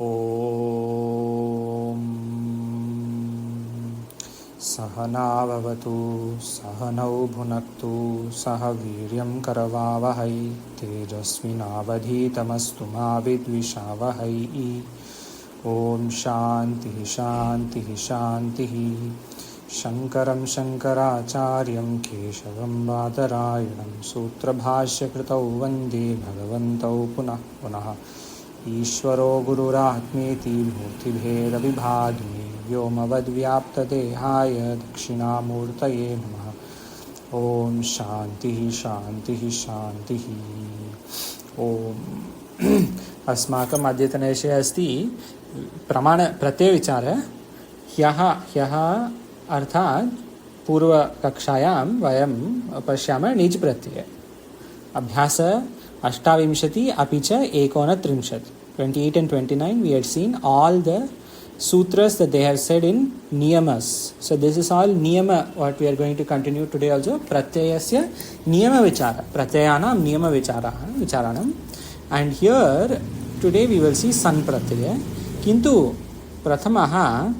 ॐ सहनाववतु सहनौ भुनक्तु सह वीर्यं करवावहै तेजस्विनावधीतमस्तु मा विद्विषावहै। ॐ शान्तिः शान्तिः शान्तिः। शङ्करं शङ्कराचार्यं केशवं बादरायणं सूत्रभाष्यकृतौ वन्दे भगवन्तौ पुनः पुनः। ईश्वरो गुरुरात्मेति मूर्तिभेदविभागिने व्योमवद्व्याप्तदेहाय दक्षिणामूर्तये नमः। ॐ शान्तिः शान्तिः शान्तिः। ॐ अस्माकम् अद्यतनविषयः अस्ति प्रत्ययविचारः। ह्यः अर्थात् पूर्वकक्षायां वयं पश्यामः नीच् प्रत्यय अभ्यास 28 अपि च 29 28 and 29 we had seen all the sutras that they have said in niyamas. So this is all niyama what we are going to continue today also. Pratyayasya niyama vichara, pratyayanam niyama vicharanam, and here today we will see san pratyaya. Kintu prathamaha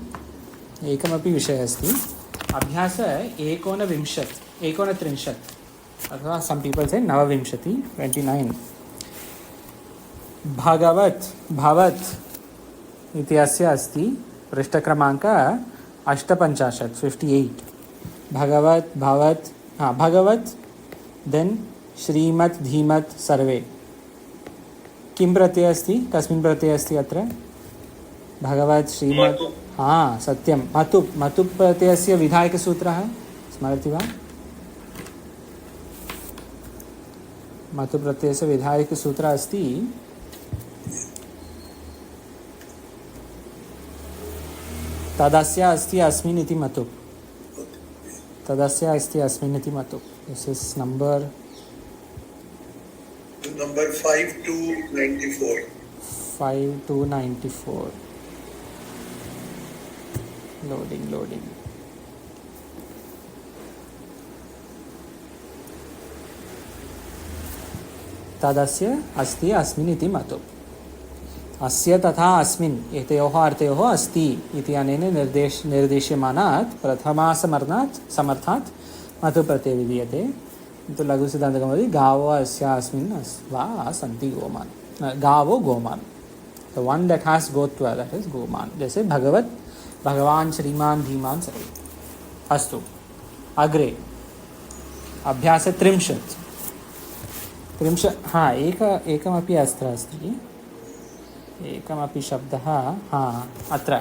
एकमपि विषयः अस्ति अभ्यास 29 अथवा some people say 29 भवत् इति अस्य अस्ति पृष्ठक्रमाङ्क 58 भगवत् then श्रीमत् धीमत् सर्वे किं प्रत्ययः अस्ति कस्मिन् प्रत्ययः अस्ति अत्र भगवत् श्रीमत् सत्यं मतुप् प्रत्ययस्य विधायकसूत्रः स्मरति वा मतुप् प्रत्ययस्य विधायकसूत्रः अस्ति तदस्य अस्ति अस्मिन् इति मतुप् this is number 5 to 94 loading तदस्य अस्ति अस्मिन् इति मतुप् अस्य तथा अस्मिन् एतयोः अर्थयोः अस्ति इति अनेन निर्देश्यमानात् समर्थात् मतुप् प्रत्ययः विधीयते। किन्तु लघुसिद्धान्तकौमुदी गावो अस्य अस्मिन् वा सन्ति गोमान् गावो गोमान् the one that has gotva, that is goman. जैसे भगवत भगवान श्रीमान धीमान सर्वे। अस्तु अग्रे अभ्यास 30 एकमपि अस्त्र अस्ति एकमपि शब्दः अत्र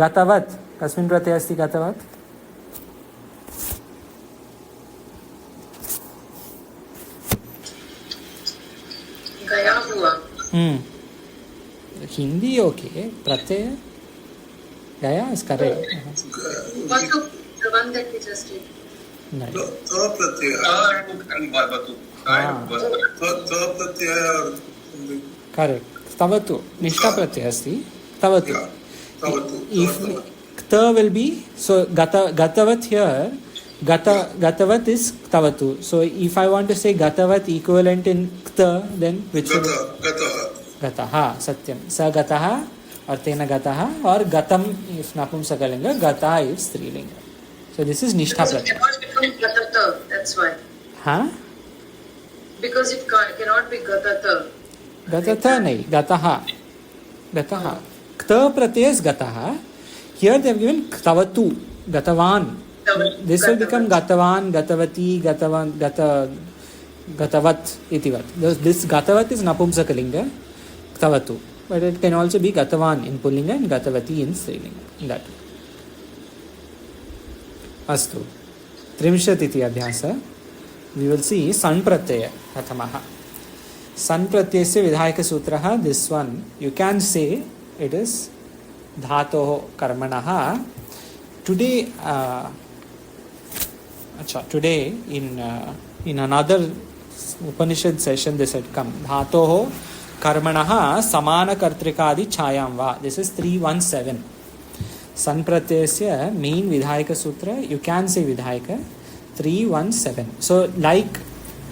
गतवत् कस्मिन् प्रत्यये अस्ति गतवत् गया हुआ हिंदी ओके प्रत्यय गया is correct. What the one that we just did? नहीं correct. तवतु निष्ठा प्रत्यय अस्ति तवतु. If kt will be so gatavat here gatavat is tavatu. So if I want to say gatavat equivalent in kta, then which will gataha satyam sa gataha or tena gataha or gatam if napumsakalinga gata if strilinga. So this is nishtha pratyaya. That's why. Because it cannot be gatata. Gatata nahi gataha kta pratyaya is gataha. Here they have given tavatu gatavan. This will become gatavan, gatavati, gatavat itivat. This gatavat is napumsakalinga, tavatu. But it can also be gatavan in pullinga and gatavati in strilinga. That. Astu. 30 iti abhyasa. We will see san pratyaya prathamaha. San pratyayasya vidhayaka sutraha. This one you can say it is dhatoh karmanaha. Today in another Upanishad session this had come. Dhatoh karmanaha samana kartrikadi chayam va. This is 317. San pratyayasya main vidhayaka sutra. You can say vidhayaka 317. So like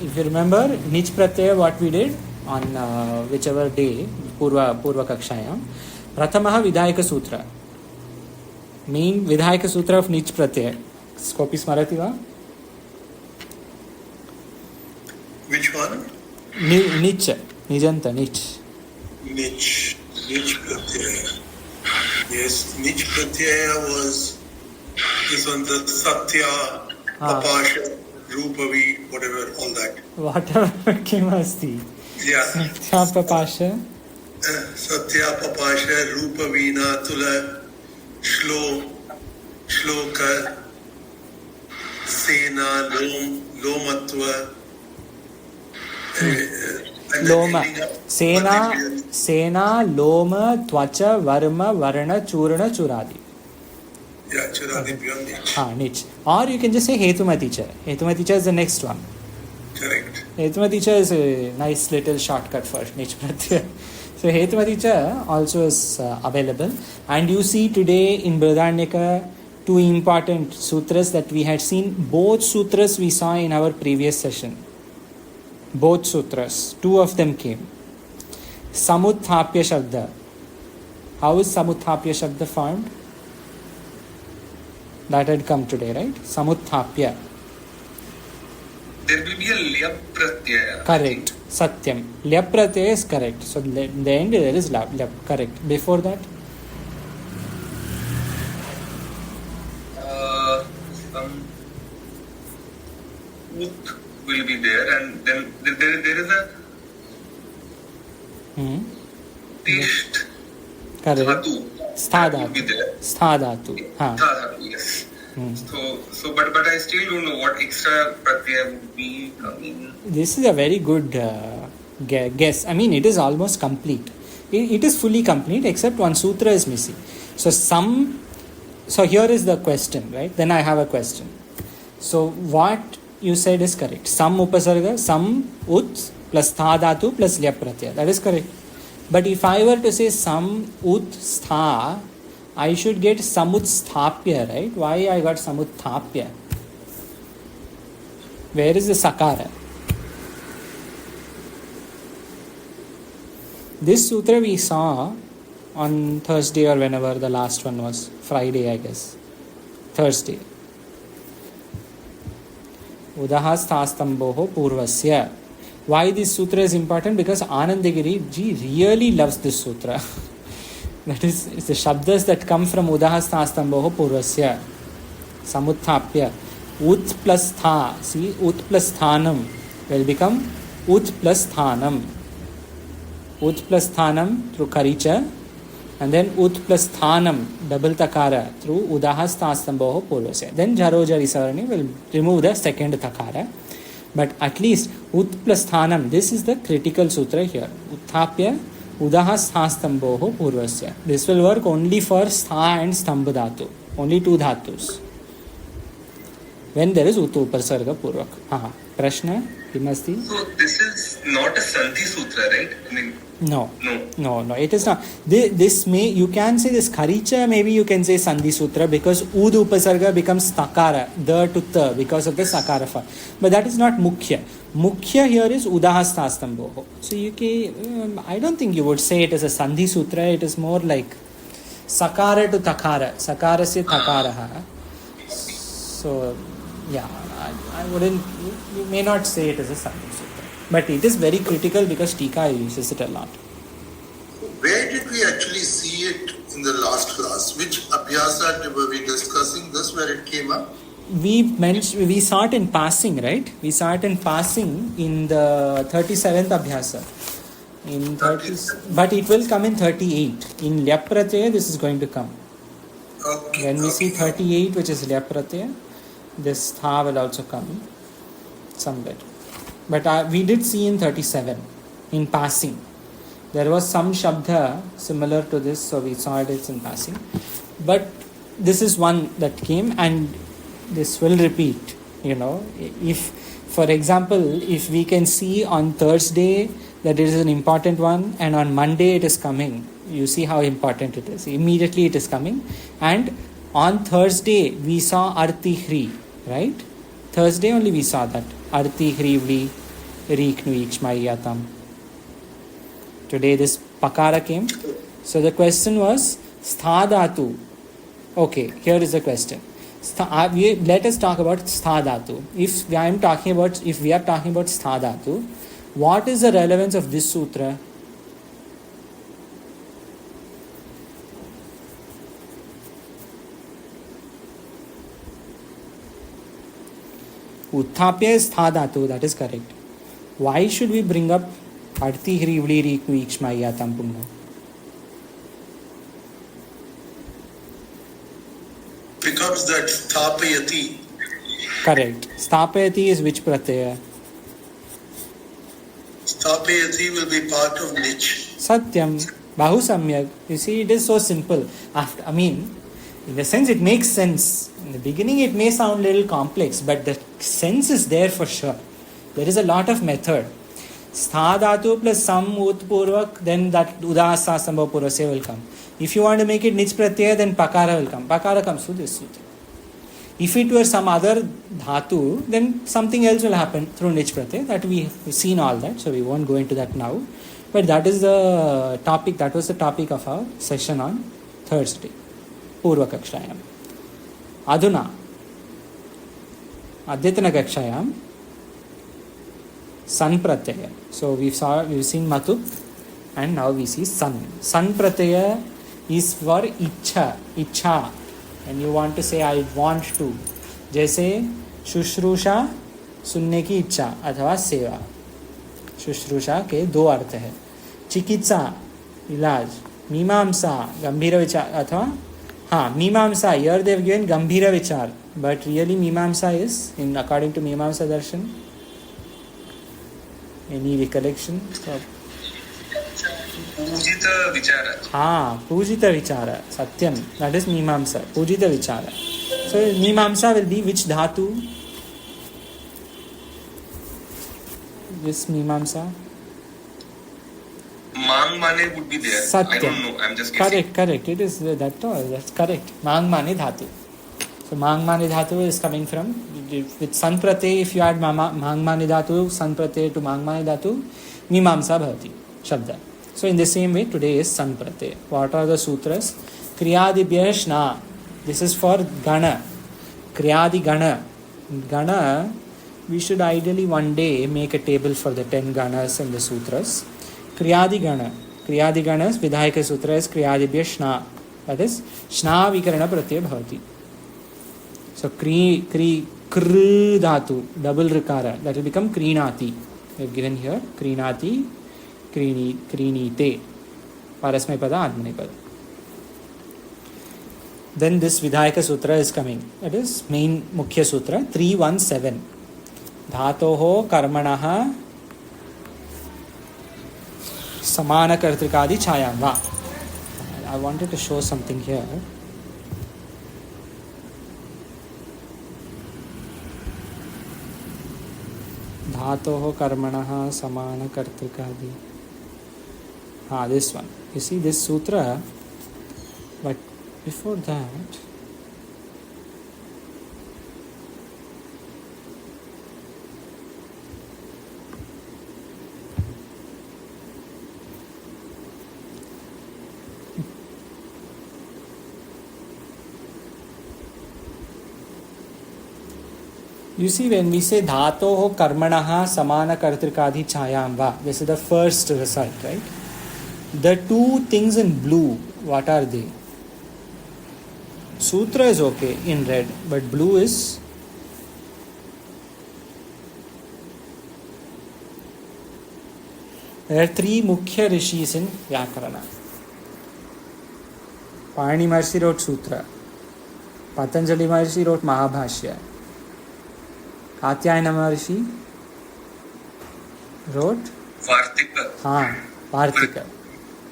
if you remember nich pratyaya what we did on whichever day purva kakshayam. प्रथमः विधायकसूत्र, main विधायकसूत्र of नीच प्रत्यय, कोऽपि स्मरति वा? Which one? नीच, निजन्त नीच. Nich pratyaya. Yes, Nich pratyaya was this one, the Satya, Papasha, Rupavi, whatever, all that. Whatever किम् अस्ति? Yeah. Satya Papasha. Satya, Papasha, Rupavina, Tula, Shloka, Sena, Lomatva. लोम, सेना, लोम, त्वच, वर्म, वर्ण, चूर्ण, चूरादि. Yeah, churadi beyond Nich. Nich. Or you can just say Hetumati cha. Hetumati cha is the next one. Correct. Hetumati cha is a nice little shortcut for Nich Pratyaya. So Hetumati cha also is available. And you see today in Brihadaranyaka two important sutras that we had seen. Both sutras we saw in our previous session. Both sutras. Two of them came. Samuthapya Shabda. How is Samuthapya Shabda formed? That had come today, right? Samuthapya. There will be a lyap pratyaya. Correct. Satyam. Lyap pratyaya is correct. So in the end there is lyap. Correct. Before that? Some ut will be there, and then there is a tisht. Correct. Dhatu. Will be Sthadhatu. there. Sthadhatu. Dhatu, yes. So, but I still don't know what extra pratyaya would be coming. This is a very good guess. I mean, it is almost complete. It is fully complete except one sutra is missing. So here is the question, right? Then I have a question. So what you said is correct. Some upasarga, some ut plus sthadhatu plus lyap pratyaya. That is correct. But if I were to say some ut stha, I should get samutsthapya, right? Why I got samuthapya? Where is the sakara? This sutra we saw on Thursday or whenever the last one was. Friday, I guess. Thursday. Udahasthastamboho purvasya. Why this sutra is important? Because Anandagiri ji really loves this sutra. That is, it's the shabdas that come from Udahasthastamboho purvasya. Samuthapya. Ut plus tha. See, ut plus thanam will become ut plus thanam. Ut plus thanam through karicha. And then ut plus thanam, double takara, through udahasthastamboho purvasya. Then jarojari savarni will remove the second takara. But at least ut plus thanam, this is the critical sutra here. Uthapya udahasthastamboho purvasya. This will work only for stha and stambha dhatu. Only two dhatus. When there is utu upasarga purvak. Prashna, Kimasti? So this is not a Sandhi sutra, right? I mean, No, it is not. This may, you can say this Karicha, maybe you can say Sandhi Sutra because Ud Upasarga becomes Takara, the to the, because of the Sakara form. But that is not Mukhya. Mukhya here is Udahasthastamboho. So you can, I don't think you would say it as a Sandhi Sutra, it is more like Sakara to Takara, Sakara se Takaraha. So, yeah, I wouldn't, you may not say it as a Sandhi Sutra. But it is very critical because Tika uses it a lot. Where did we actually see it in the last class? Which abhyasa were we discussing this, where it came up? We saw it in passing, right? We saw it in passing in the 37th abhyasa. But it will come in 38. In Lyap Pratyaya, this is going to come. Okay. When we see 38, which is Lyap Pratyaya, this Tha will also come somewhere. But we did see in 37, in passing. There was some Shabda similar to this, so we saw it in passing. But this is one that came and this will repeat. You know, if, for example, if we can see on Thursday that it is an important one and on Monday it is coming, you see how important it is. Immediately it is coming. And on Thursday we saw Arti Hri, right? Thursday only we saw that. Arti Hrivli Riknu Ichmayatam. Today this Pakara came. So the question was stha dhatu. Okay, here is the question. Let us talk about stha dhatu. If we are talking about stha dhatu, what is the relevance of this sutra? Uthapya is stha dhatu, that is correct. Why should we bring up arti hrivli riku ikshmaya tampumna? Becomes that sthapayati. Correct. Sthapayati is which pratyaya? Sthapayati will be part of nich. Satyam. Bahu samyak. You see, it is so simple. In the sense, it makes sense. In the beginning, it may sound a little complex, but the sense is there for sure. There is a lot of method. Stha dhatu plus sam utpurvak, then that udasa sambhav purvasya will come. If you want to make it nich pratyaya, then pakara will come. Pakara comes to this sutra. If it were some other dhatu, then something else will happen through nich pratyaya. That we have seen all that, so we won't go into that now. But that is the topic. That was the topic of our session on Thursday. Purva kakshayam. Adhuna. Adyatana kakshayam. San pratyaya. So we've seen matu, and now we see san. San pratyaya is for ichha. And you want to say I want to. जैसे शुश्रूषा सुनने की इच्छा अथवा सेवा. शुश्रूषा के दो अर्थ है. चिकित्सा इलाज. मीमांसा गंभीर विचार अथवा मीमांसा. Here they have given गंभीर विचार, but really मीमांसा is in according to मीमांसा darshan. Any recollection? Pujita vichara. Pujita vichara. Satyam. That is Mimamsa. Pujita vichara. So Mimamsa will be which dhatu? This Mimamsa. Mang mane would be there. Satyam. I don't know. I'm just guessing. Correct. It is that all. That's correct. Mang mane dhatu. So Mang mane dhatu is coming from with san pratyay. If you add Mang mane dhatu, san pratyay to Mang mane dhatu, Mimamsa bhavati. Shabda. So in the same way, today is san pratyay. What are the sutras? Kriyadibhya shna. This is for gana. Kriyadi gana. Gana, we should ideally one day make a table for the 10 ganas and the sutras. Kriyadi gana. Kriyadi ganas, Vidhayaka sutra is Kriyadibhya shna. That is, shna vikarana pratyay bhavati. So kri dhatu, double rikara. That will become krinati. We have given here krinati. Krinite. Parasmay pada, Admane pada. Then this Vidhayaka Sutra is coming. That is main Mukhya Sutra 317. Dhatoho karmanaha samana kartrikadi chayam va. I wanted to show something here. Dhatoho karmanaha samana kartrikadi. This one. You see this sutra, but before that, you see when we say dhatoho karmanaha samana kartrikadi chayam va, this is the first result, right? The two things in blue, what are they? Sutra is okay in red, but blue is there are three Mukhya Rishis in Vyakarana. Panini Maharishi wrote Sutra. Patanjali Maharishi wrote Mahabhashya. Katyayana Maharishi wrote Vartika. Vartika.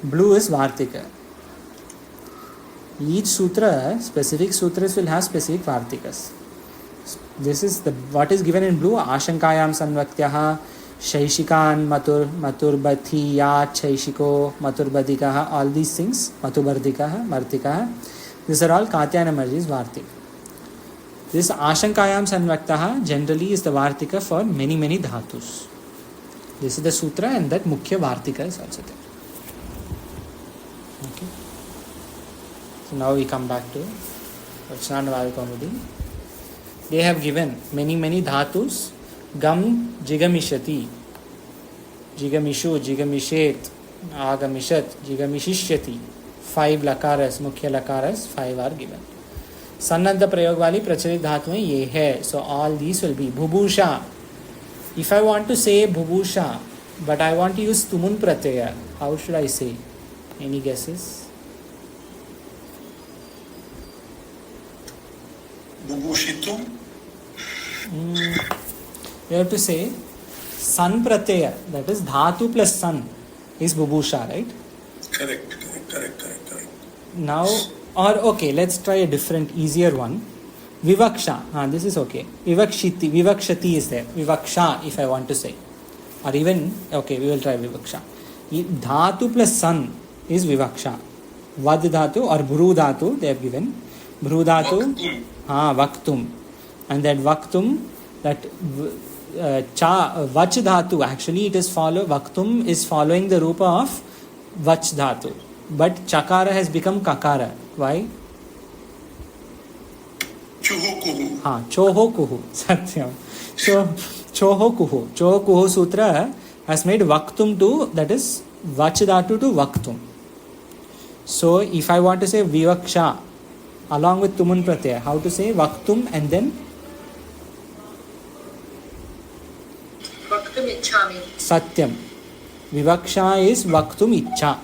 Blue is Vartika. Each sutra, specific sutras will have specific Vartikas. This is what is given in blue. Ashankayam sanvaktyaha, shaishikan maturbadhiya, shaishiko, maturbadikaha, all these things, matubardikaha, martikaha. These are all Katyayana Mahari's Vartika. This Ashankayam sanvaktaha generally is the Vartika for many dhatus. This is the sutra, and that Mukhya Vartika is also there. Okay. So now we come back to Vachananuvada Kaumudi. They have given many dhatus. Gam jigamishati, jigamishu, jigamishet, agamishat, jigamishishyati. 5 lakaras, mukhya lakaras, 5 are given. Sannadha prayog wali prachalit dhatuएं ये है. So all these will be bhubusha. If I want to say bhubusha, but I want to use tumun pratyaya, how should I say? Any guesses? Bubushitum. You have to say san pratyaya, that is dhatu plus san is bhubusha, right? Correct. Now, or okay, let's try a different, easier one. Vivaksha, this is okay. Vivakshati is there. Vivaksha, if I want to say. Or even, okay, we will try vivaksha. Dhatu plus san is vivaksha. Vad dhatu or bhru dhatu, they have given. Bhru dhatu, vaktum. And that vaktum, that vach dhatu, actually it is vaktum is following the rupa of vach dhatu. But chakara has become kakara. Why? Chuhu. Choho kuhu. Satyam. So, choho kuhu. Choho kuhu sutra has made vaktum to, that is vach dhatu to vaktum. So, if I want to say vivaksha along with tumun pratyaya, how to say vaktum and then Vaktum ichhami. satyam. Vivaksha is vaktum ichha.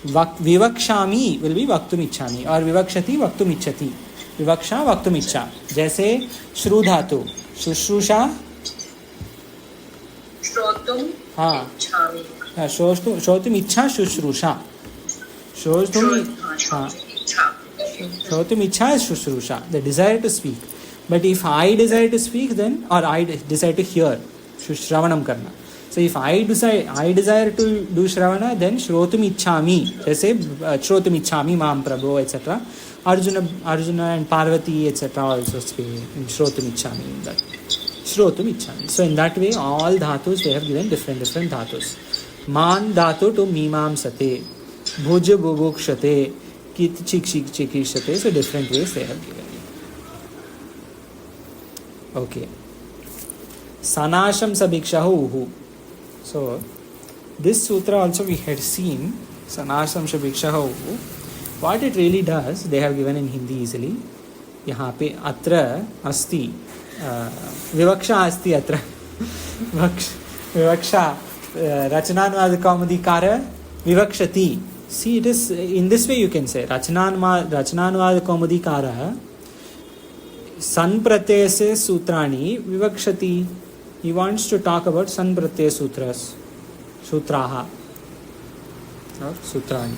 Vivakshami will be vaktum ichhami or vivakshati vaktum ichhati. Vivaksha vaktum ichha. जैसे श्रु धातु शुश्रूषा Shrotum ichhami. श्रोतुम इच्छा शुश्रूषा. Shrotum ichha is शुश्रूषा, the desire to speak. But if I desire to speak, then, or I desire to hear, shravanam karna. So if I desire to do shravana, then shrotum ichhami. जैसे shrotum ichhami maam prabhu, etc. Arjuna and Parvati, etc. also speak in shrotum ichhami. In that shrotum ichhami. So in that way, all dhatus they have given different dhatus. Man dhatu to mimam sate, bhuj bubukshate, kit chikishate. So different ways they have given. Okay. Sanasham sabikshahu uhu. So this sutra also we had seen. Sanasham sabikshahu uhu. What it really does, they have given in Hindi easily. यहाँ पे अत्र अस्ति विवक्षा अस्ति अत्र विवक्षा रचनानुवाद कौमुदीकार विवक्षति. See, it is in this way you can say रचनानुवाद कौमुदीकार सन प्रत्यय से सूत्राणि विवक्षति. He wants to talk about सन प्रत्यय सूत्राः और सूत्राणि.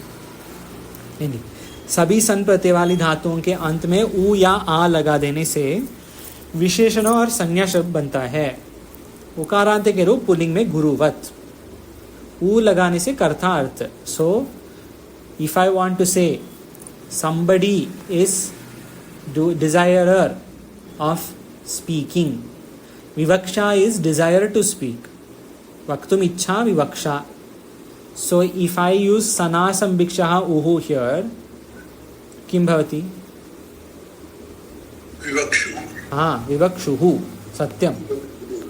सभी सन प्रत्यय वाली धातुओं के अंत में उ या आ लगा देने से विशेषण और संज्ञा शब्द बनता है. उकारांत के रूप पुल्लिंग में गुरुवत. उ लगाने से कर्ता अर्थ. So if I want to say somebody is desirer of speaking, vivaksha is desire to speak. Vaktum ichha vivaksha. So if I use sana sambikshaha uhu here, किम भवति? विवक्षुः. सत्यम.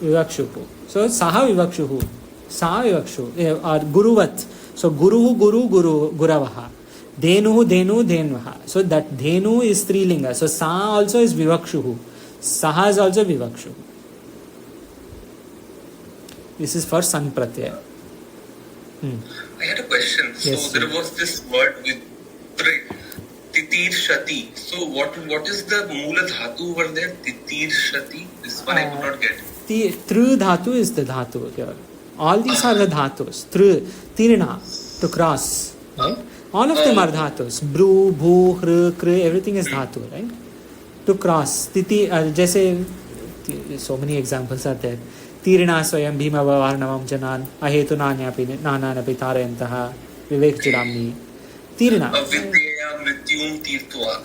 विवक्षुः. So सः विवक्षुः. सा विवक्षु और गुरुवत्. So गुरुः गुरवः. धेनुः धेन्वः. So that dhenu is strilinga. So sa also is vivakshuhu. Saha is also vivakshuhu. This is for san pratyaya. I had a question. Yes, So there was this word with titir shati. So what is the moola dhatu over there? Titir shati. This one I could not get. The tru dhatu is the dhatu here. All these are the dhatus. Tirna, to cross, right? All of them are dhatus. Bru, bhu, hr, kr, everything is dhatu, right? To cross. Titi, jaise, so many examples are there. Tirna swayam bhima vavarnavam janan ahetu nananapi tarayantaha vivek chudamni. Tirna. Avidyaya mrityum tirtva.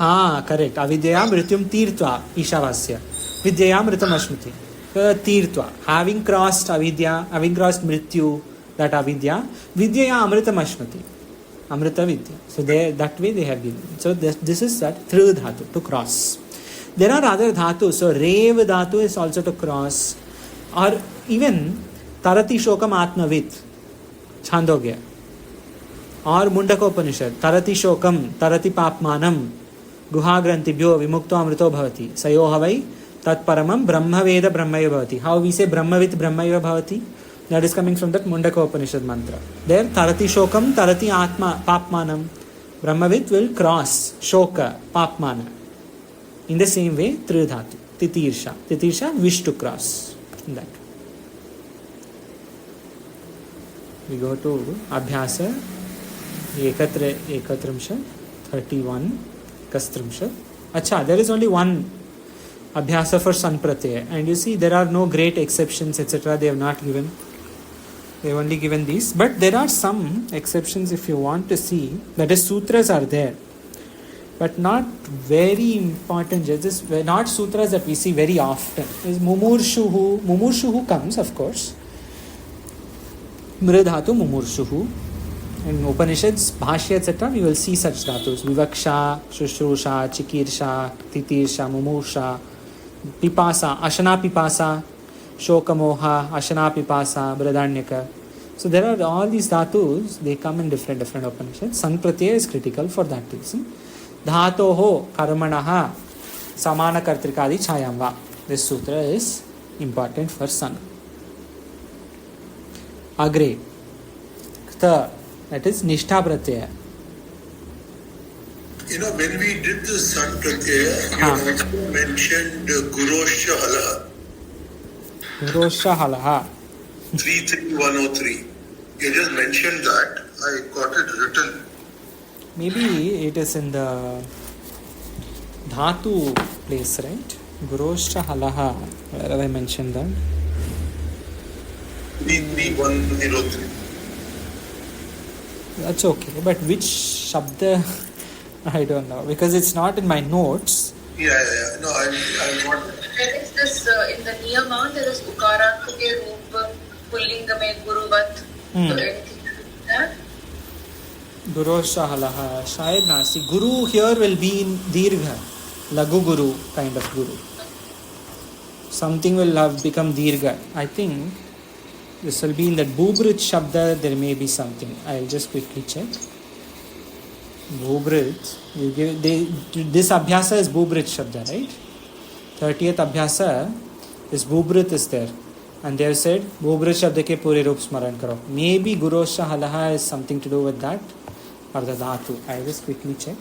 Correct. Avidyaya mrityum tirtva. Ishavasya. Vidyaya mritam ashmiti. Tirtva. Having crossed avidya, having crossed mrityu, that avidya. Vidyaya amritam ashmati. Amrita Vidya. So that way they have given. So this is that Tru Dhatu, to cross. There are other dhatus. So Rev Dhatu is also to cross. Or even Tarati Shokam Atmavit, Chandogya. Or Mundakopanishad, Tarati Shokam, Tarati Papmanam, Guhagrantibhyo, Vimukto Amrito Bhavati, Sayohavai, Tat Paramam, Brahmaveda Brahmaya Bhavati. How we say Brahmavit Brahmaya Bhavati? That is coming from that Mundakopanishad mantra. There, Tarati Shokam, Tarati Atma, Papmanam. Brahmavit will cross Shoka, Papmana. In the same way, Tridhatu, Titirsha. Titirsha, wish to cross. In that. We go to Abhyasa. Ekatrimsha, 31, Kastrimsha. Acha, there is only one Abhyasa for San Pratyaya. And you see, there are no great exceptions, etc. They have not given. They have only given these. But there are some exceptions if you want to see. That is, sutras are there. But not very important. Just not sutras that we see very often. Is Mumurshuhu. Mumurshuhu comes, of course. Mridhatu Mumurshuhu. In Upanishads, Bhashya, etc., we will see such dhatus. Vivaksha, Shushrusha, Chikirsha, Titirsha, Mumursha, Pipasa, Ashana Pipasa, Shokamoha, Ashana Pipasa, Bradanyaka. So there are all these dhatus, they come in different Upanishads. San Pratyaya is critical for that reason. Dhatoho, Karmanaha, Samana Kartrikadi Chayamva. This sutra is important for San. Agre. Kta. That is Nishtha Pratyaya. You know, when we did the San Pratyaya, you also mentioned Gurosha Halaha. Gurosha Halaha. 33103. You just mentioned that. I got it written. Maybe it is in the Dhatu place, right? Gurosha Halaha. Where have I mentioned that? 33103. That's okay, but which Shabda, I don't know, because it's not in my notes. Yeah. No, I'm not. There is this, in the Niyama, there is Ukarant ke Roop, Pullinga me Guruvat. So anything to do with that? Gurosha Halaha, Shayad Nasi. Guru here will be in Dirgha, Lagu Guru kind of Guru. Something will have become Dirgha. I think this will be in that Bhubrit Shabda, there may be something. I'll just quickly check. Bhubrit, this Abhyasa is Bhubrit Shabda, right? 30th Abhyasa, this Bhubrit is there. And they have said, Bhubrit Shabda ke pure roop smaran karo. Maybe Gurosha Halaha is something to do with that. Or the Dhatu. I'll just quickly check.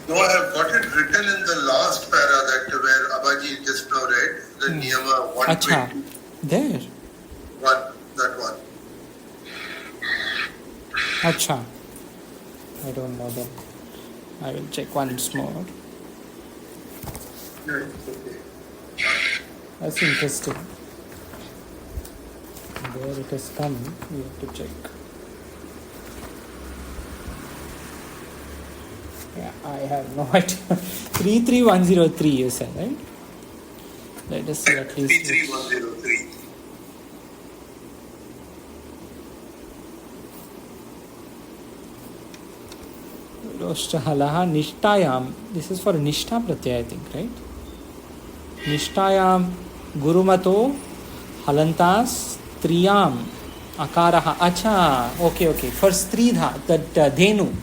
No, I have got it written in the last para that where Abaji just now read, the Niyama 120. Acha. There. That one. Acha. I don't know that. I will check once more. Yeah, it's okay. That's interesting. Where it has come, we have to check. Yeah, I have no idea. 33103 you said, right? Let us see at least. 33103. Halaha Nishtayam. This is for Nishtha Pratyaya, I think, right? Nishtayam Gurumato Halantas Triyam Akaraha. Acha. Okay. For Stridha, that Dhenu.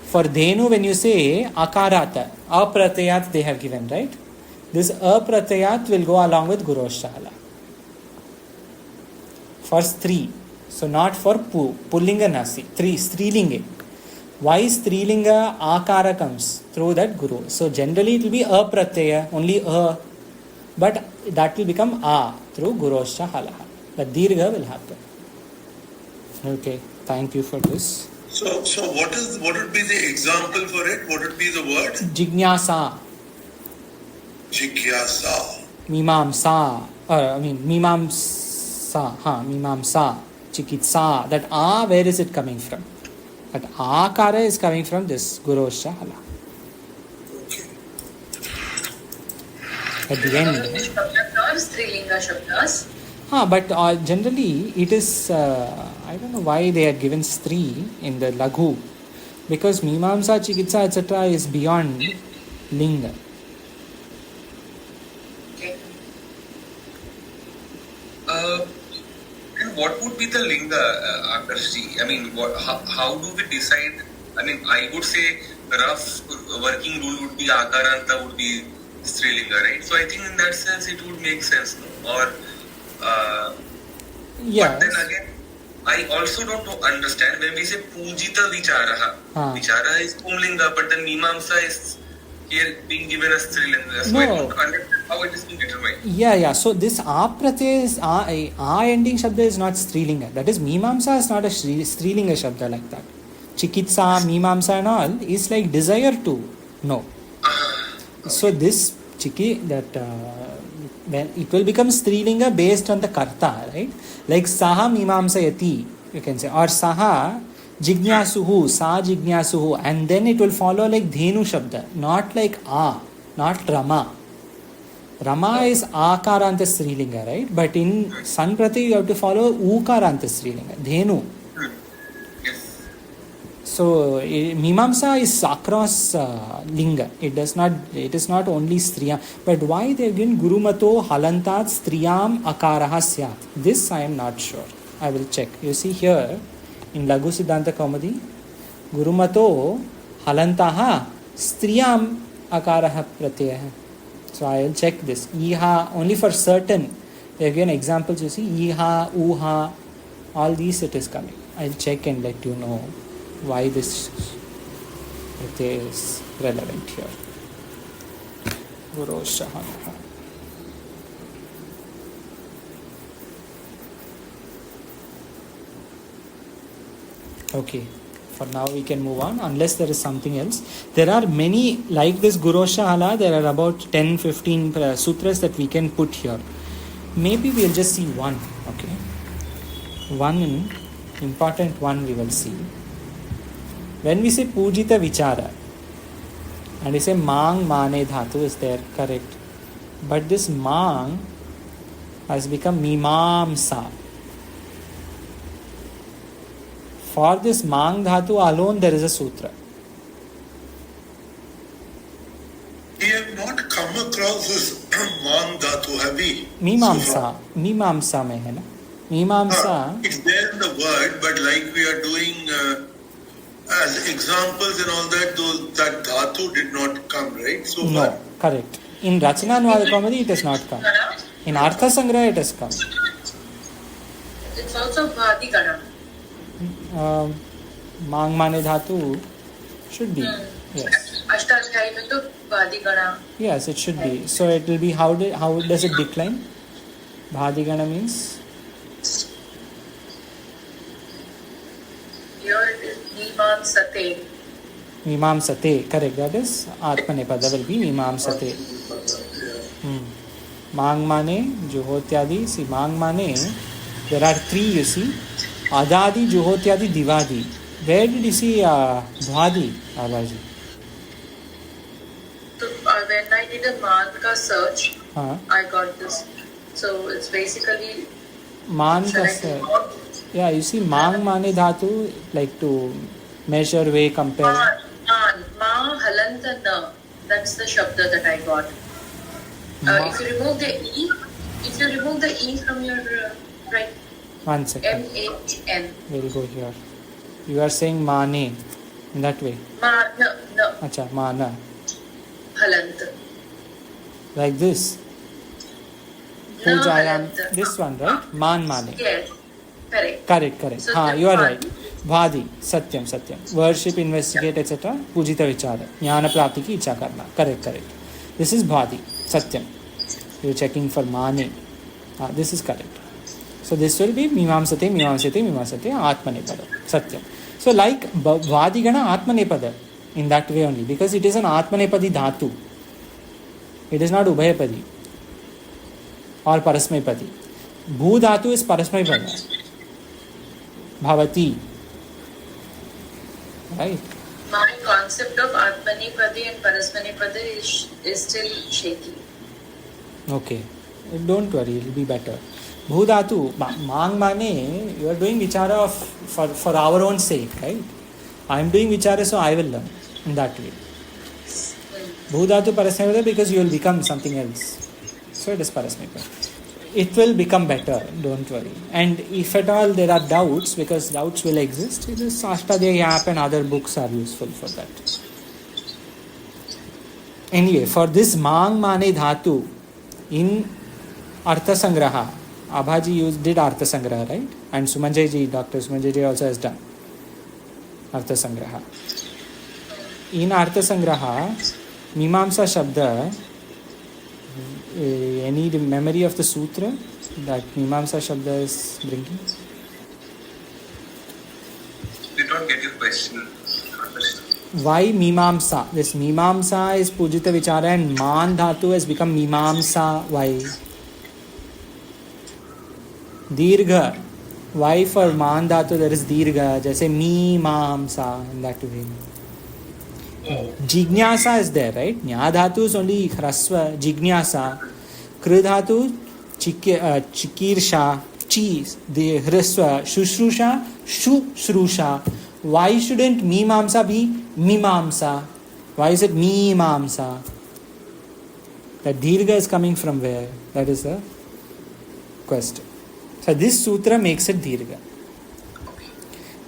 For Dhenu, when you say Akarata, Apratayat they have given, right? This Apratayat will go along with Guroshala. For Stri. So not for Pullinga Nasi. Strilinga. Why Strilinga Akara comes? Through that Guru. So generally it will be Aprataya, only A. But that will become A through Gurosha Halaha. The Dirgha will happen. Okay, thank you for this. So what would be the example for it? What would be the word? Jignasa. Jigyasa. Mimamsa. Mimamsa. Mimamsa. Chikitsa. That A, where is it coming from? That Akara is coming from this Gurosha Halaha. Okay. At the end. Shabdas, Strilinga Shabdas. But generally it is, I don't know why they are given stri in the laghu, because mimamsa, chikitsa, etc. is beyond linga. Okay. And what would be the linga, Akarshji? I mean, how do we decide? I mean, I would say rough working rule would be Akaranta would be Strilinga, right? So I think in that sense it would make sense, no? Or Yeah. but then again, I also don't understand when we say Pujita Vicharaha. Vichara is Pumlinga, but then Mimamsa is here being given as Strilinga. So I No. don't understand how it is being determined. Yeah. So this pratyay is a ending shabda is not strilinga. That is, mimamsa is not a strilinga shabda like that. Chikitsa, mimamsa and all is like desire to know. So this when it will become strilinga based on the karta, right? Like saha mimamsayati, you can say, or saha jignasuhu, sa jignasuhu, and then it will follow like dhenu shabda, not like not rama. Rama is akaranta strilinga, right? But in sanprati you have to follow ukaranta strilinga, dhenu. Yes. So mimamsa is across linga. It is not only striya. But why they have given gurumato halantat striyam akaraha syat? This I am not sure. I will check. You see here in Laghu Siddhanta Kaumudi, gurumato halantaha striyam akaraha pratyaya. So I will check this. Iha, only for certain. They have given examples, you see. Iha, uha, all these it is coming. I will check and let you know why this is relevant here. Guru Shahanaha. Okay, for now we can move on unless there is something else. There are many like this Guru Shahala. There are about 10-15 sutras that we can put here. Maybe we'll just see one. Okay, one important one we will see. When we say Pujita Vichara and we say Mang Mane Dhatu is there, correct. But this Mang has become Mimamsa. For this Mang Dhatu alone there is a sutra. We have not come across this Man Dhatu, have we? Mimamsa. Mimamsa mein hai na? Mimamsa. It's there in the word, but like we are doing as examples and all that, that Dhatu did not come, right? So No, far. correct. In Rachana Anuvad Kaumudi it has not come. In Artha Sangraha it has come. It's also Bhadigana. Mang Mane Dhatu should be. Yes. Ashtadhyayi mein to Bhadigana. Yes, it should be. So it will be, how does it decline? Bhadigana means? Here it is Mimamsate. Mimamsate, correct. That is Atmanepada will be Mimamsate. Mang Mane, Juhotyadi. See, Mang Mane, there are three, you see. Adadi, Juhotyadi, Divadi. Where did you see Bhadi, Abaji? So when I did a Manka search, I got this. So it's basically Manka. Yeah, you see, Mang Mane Dhatu, like to measure, weigh, compare. Ma halanta na. That's the shabda that I got. If you remove the E from your right. 1 second. M-A-N. We'll go here. You are saying Mane in that way. No. Acha, Mana. Halant. Like this. No, Pujayam. Halant. This one, right? Man Mane. Yes. Correct. Correct. So You are one. right. Bhadi, Satyam. Worship, investigate, etc. Pujita Vichara. Jnana Prapti ki icha karna. Correct. This is Bhadi, Satyam. You are checking for Mane. This is correct. So this will be Mimamsate, Atmanepada, Satyam. So like Vadigana, Atmanepada, in that way only, because it is an Atmanepadi Dhatu. It is not Ubhayapadi or Parasmaipadi. Bhu Dhatu is Parasmaipada. Bhavati. Right? My concept of Atmanipadi and Parasmanipadi is still shaky. Okay. Don't worry, it will be better. Bhu dhatu, mang mane, you are doing vichara for our own sake, right? I am doing vichara, so I will learn in that way. Bhu dhatu parasmaya because you will become something else. So it is parasmaya. It will become better, don't worry. And if at all there are doubts, because doubts will exist, this Ashtadhyayi app and other books are useful for that. Anyway, for this mang mane dhatu in Artha Sangraha, Abhaji did Artha Sangraha, right? And Sumanjay ji, Dr. Sumanjay ji also has done Artha Sangraha. In Artha Sangraha, Mimamsa Shabda, any memory of the sutra that Mimamsa Shabda is bringing? Did not get your question. Why Mimamsa? This Mimamsa is Pujita Vichara and Man Dhatu has become Mimamsa. Why? Dirgha. Why for Man Dhatu there is Dirgha? Jaise Mimamsa in that way. Jignasa is there, right? Nya Dhatu is only Hrasva. Jignasa. Kru Dhatu, Chikirsha, Chi, the Hrasva. Shushrusha, Shushrusha. Why shouldn't Mimamsa be Mimamsa? Why is it Mimamsa? That Dirgha is coming from where? That is the question. So this sutra makes it Dirgha.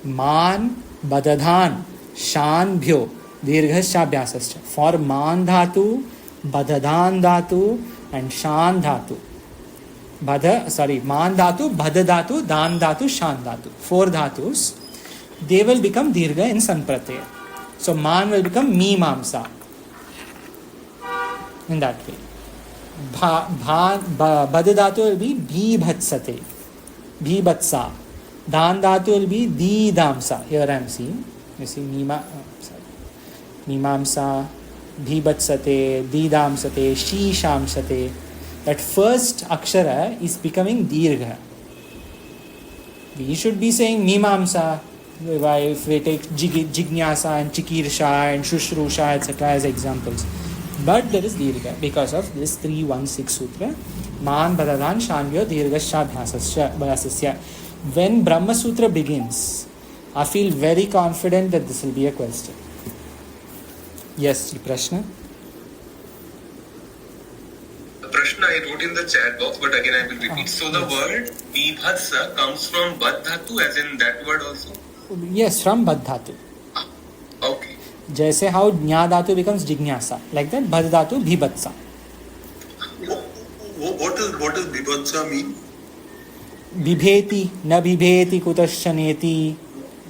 Man, Badadhan, Shan, Bhyo, Dirgha, Shabhyasascha. For Man Dhatu, Badadhan Dhatu, and Shan Dhatu. Man Dhatu, Bada Dhatu, Dan Dhatu, Shan Dhatu. 4 dhatus. They will become Dirgha in Sanpratyaya. So Man will become Mimamsa. In that way. Bada Dhatu will be Bhibhatsate. Bhibhatsa. Dan Dhatu will be Didamsa. Here I am seeing. You see Mimamsa, Bhibhatsate, Didamsate, Shishamsate. That first akshara is becoming Dirgha. We should be saying Mimamsa. If we take Jignasa and Chikirsha and Shushrusha etc. as examples. But there is Dirgha because of this 316 sutra. Man Badadhan Shanvyo Dirghasya Bhyasasya. When Brahma Sutra begins, I feel very confident that this will be a question. Yes, Prashna? The Prashna I wrote in the chat box, but again I will repeat. So the word Vibhatsa comes from Bad Dhatu, as in that word also? Yes, from Bad Dhatu. Okay. Jaise how Jna Dhatu becomes Jignasa. Like that, Bad Dhatu, Bhibhatsa. What does Bibhatsa mean? Bibheti, na bibheti kutashaneti.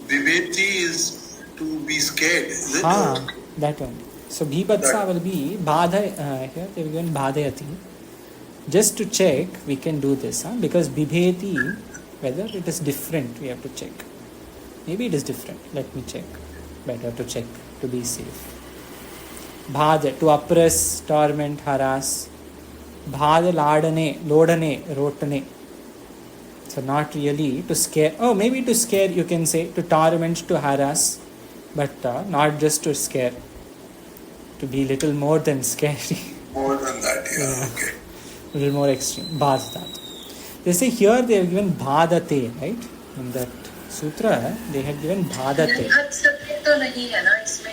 Bibheti is to be scared, is it? That one. So Bhibhatsa will be Badha, here they will given Bhadayati. Just to check, we can do this, because Bibheti, whether it is different, we have to check. Maybe it is different. Let me check. Better to check, to be safe. Bhad, to oppress, torment, harass. Bhad, ladane, lodane, rotane. So not really to scare. Oh, maybe to scare you can say, to torment, to harass. But not just to scare. To be little more than scary. More than that, yeah. Okay. A little more extreme. Bhadhat. They say here they have given Bhadate, right? In that sutra, they have given Bhadate. Bhibhatsate to nahi hai na isme.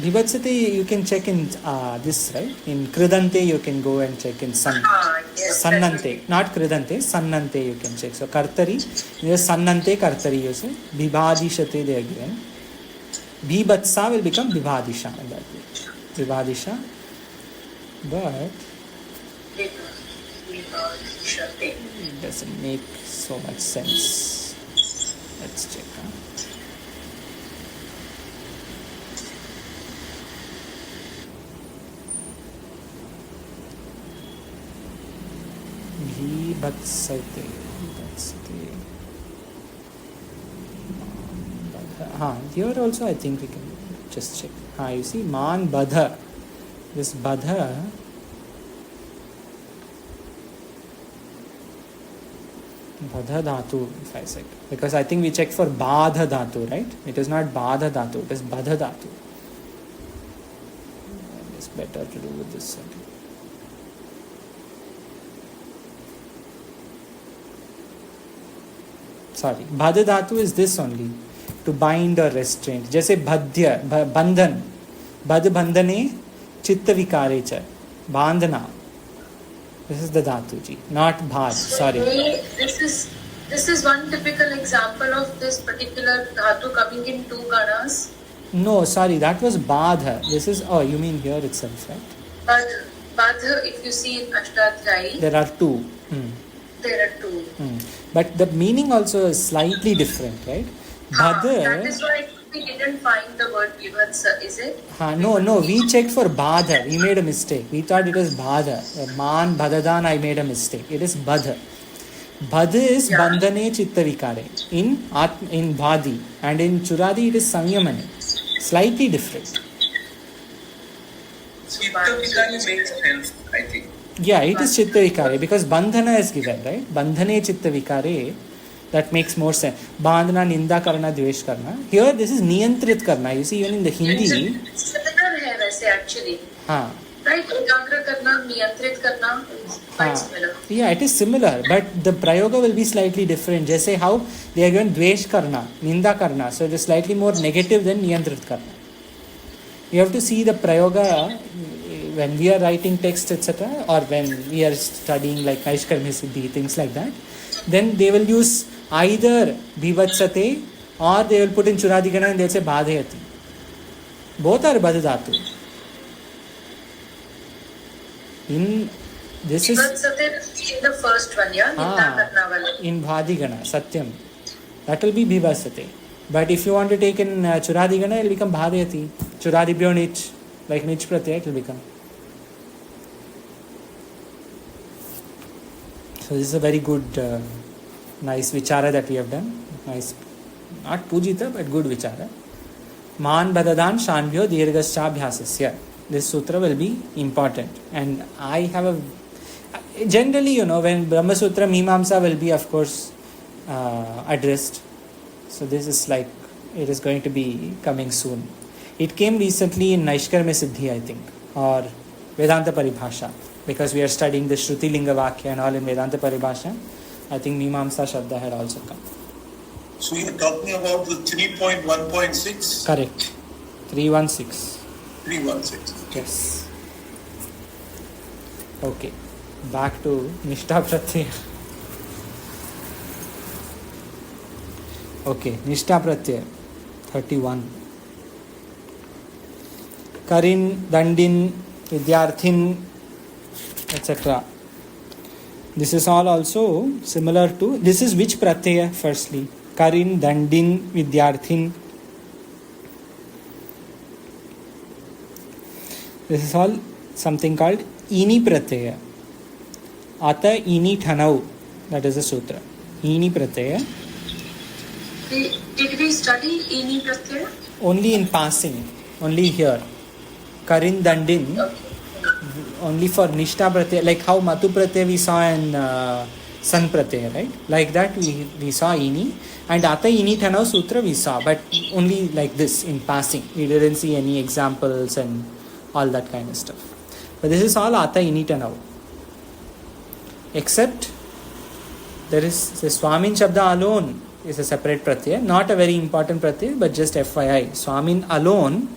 Bhibhatsate you can check in this, right? In Kridante you can go and check in Yes, Sannante. Not Kridante, Sannante you can check. So Kartari, yes, Sannante Kartari you say. Vibhadishate they are given. Bhibhatsa will become Vibhadisha in that way. Vibhadisha. But it doesn't make so much sense. Let's check. Bhibhatsate. Here also I think we can just check. You see, Man Badha. This Badha. Badha Dhatu, if I said. Because I think we checked for Badha Dhatu, right? It is not Badha Dhatu, it is Badha Dhatu. It's better to do with this. sorry, bhad dhatu is this only, to bind or restrain. जैसे भद्य, बंधन, बध बंधने चित्त विकारे च, बांधना. This is the dhatu ji, not bhad. Sorry. This is one typical example of this particular dhatu coming in two ganas. No, sorry, that was badha. This is, oh, you mean here itself, right? But badha, if you see in Ashtadhyayi, There are two. there are two. But the meaning also is slightly different, right? That Bhadr. is why we didn't find the word vibhatsa, is it? No, we checked for badha. We made a mistake. We thought it was badha. Man, bhadadan, I made a mistake. It is badha. Badha is bandhane chitta vikare. In bhadi. And in churadi, it is samyamane. Slightly different. Chitta Vikare makes sense, I think. Yeah, it is chitta vikare because bandhana is given, right? Bandhane chitta vikare. That makes more sense. Bandhana, ninda karna, dvesh karna. Here, this is niyantrit karna. You see, even in the Hindi. Similar hai वैसे actually. हाँ. Right? Ekagra karna, niyantrit karna, quite similar. Yeah, it is similar, but the prayoga will be slightly different. Just how they are given dvesh karna, ninda karna. So it is slightly more negative than niyantrit karna. You have to see the prayoga when we are writing text, etc., or when we are studying like Naishkarmi Siddhi, things like that. Then they will use either bhivatsate or they will put in churadikana and they'll say badhayati. Both are badhadhatu. In this is Vibhatsate in the first one, yeah? Ninda karna wala. in bhadigana, satyam. That will be bhivasate. But if you want to take in churadikana, it will become bhadayati. Churadibhyo nich, like nich pratyaya, it will become. So this is a very good, nice vichara that we have done. Nice, not pujita, but good vichara. Man badadan shanbhyo dirghaschabhyasasya. This sutra will be important. And I have a... Generally, you know, when Brahma Sutra Mimamsa will be, of course, addressed. So this is like, it is going to be coming soon. It came recently in Naishkarmi Siddhi, I think, or Vedanta Paribhasha. Because we are studying the Shruti Linga Vakya and all in Vedanta Paribhasha. I think Mimamsa Shabda had also come. So you're talking about the 3.1.6? Correct. 316. 316. Yes. Okay. Back to Nishtha Pratyaya. Okay. Nishtha Pratyaya. 31. Karin, Dandin, Vidyarthin, etc. This is all also similar to... This is which Pratyaya firstly? Karin, Dandin, Vidyarthin. This is all something called Ini Pratyaya. Ata Ini Thanau. That is the sutra. Ini Pratyaya. Did we study Ini Pratyaya? Only in passing. Only here. Karin, Dandin. Okay. Only for Nishtha Pratyaya. Like how Matu Pratyaya we saw in San Pratyaya, right? Like that we saw Ini. And Ata Ini Thanau sutra we saw. But only like this in passing. We didn't see any examples and all that kind of stuff. But this is all Ata Ini Thanau. Except there is the Swamin Shabda alone is a separate pratyaya. Not a very important pratyaya, but just FYI. Swamin alone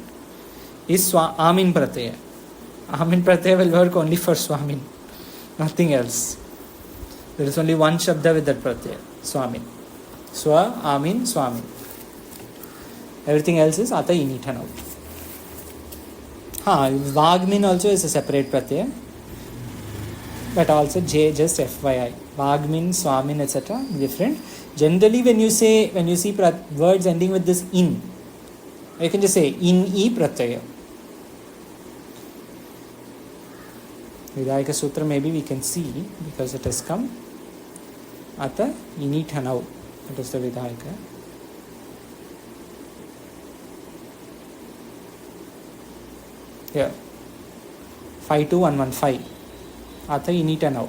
is Amin pratyaya. Amin pratyaya will work only for Swamin. Nothing else. There is only one Shabda with that pratyaya. Swamin. Swa, Amin, Swamin. Everything else is Ata Ini Thanau. Vagmin also is a separate pratyaya. But also just FYI. Vagmin, Swamin, etc. different. Generally, when you see words ending with this in, you can just say in-i pratyaya. Vidayaka Sutra maybe we can see because it has come. Ata Ini Thanau. That is the Vidayaka. Here. 52115. Ata Ini Thanau.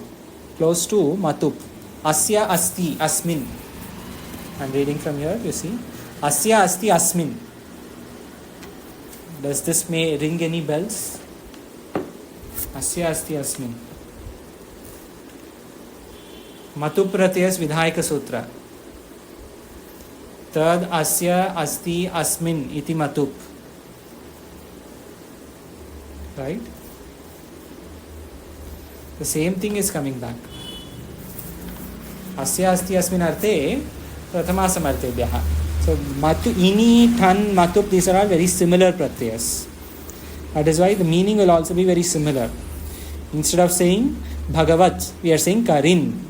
Close to Matup. Asya Asti Asmin. I am reading from here, you see. Asya Asti Asmin. Does this may ring any bells? Asya Asti Asmin. Matu Pratyas Vidhayaka Sutra. तद अस्य अस्ति अस्मिन् इति मतुप, right? The same thing is coming back. अस्य अस्ति अस्मिन् अर्थे प्रथमासमर्थेभ्यः. So matu, ini, than, matup, these are all very similar pratyas. That is why the meaning will also be very similar. Instead of saying Bhagavat, we are saying Karin.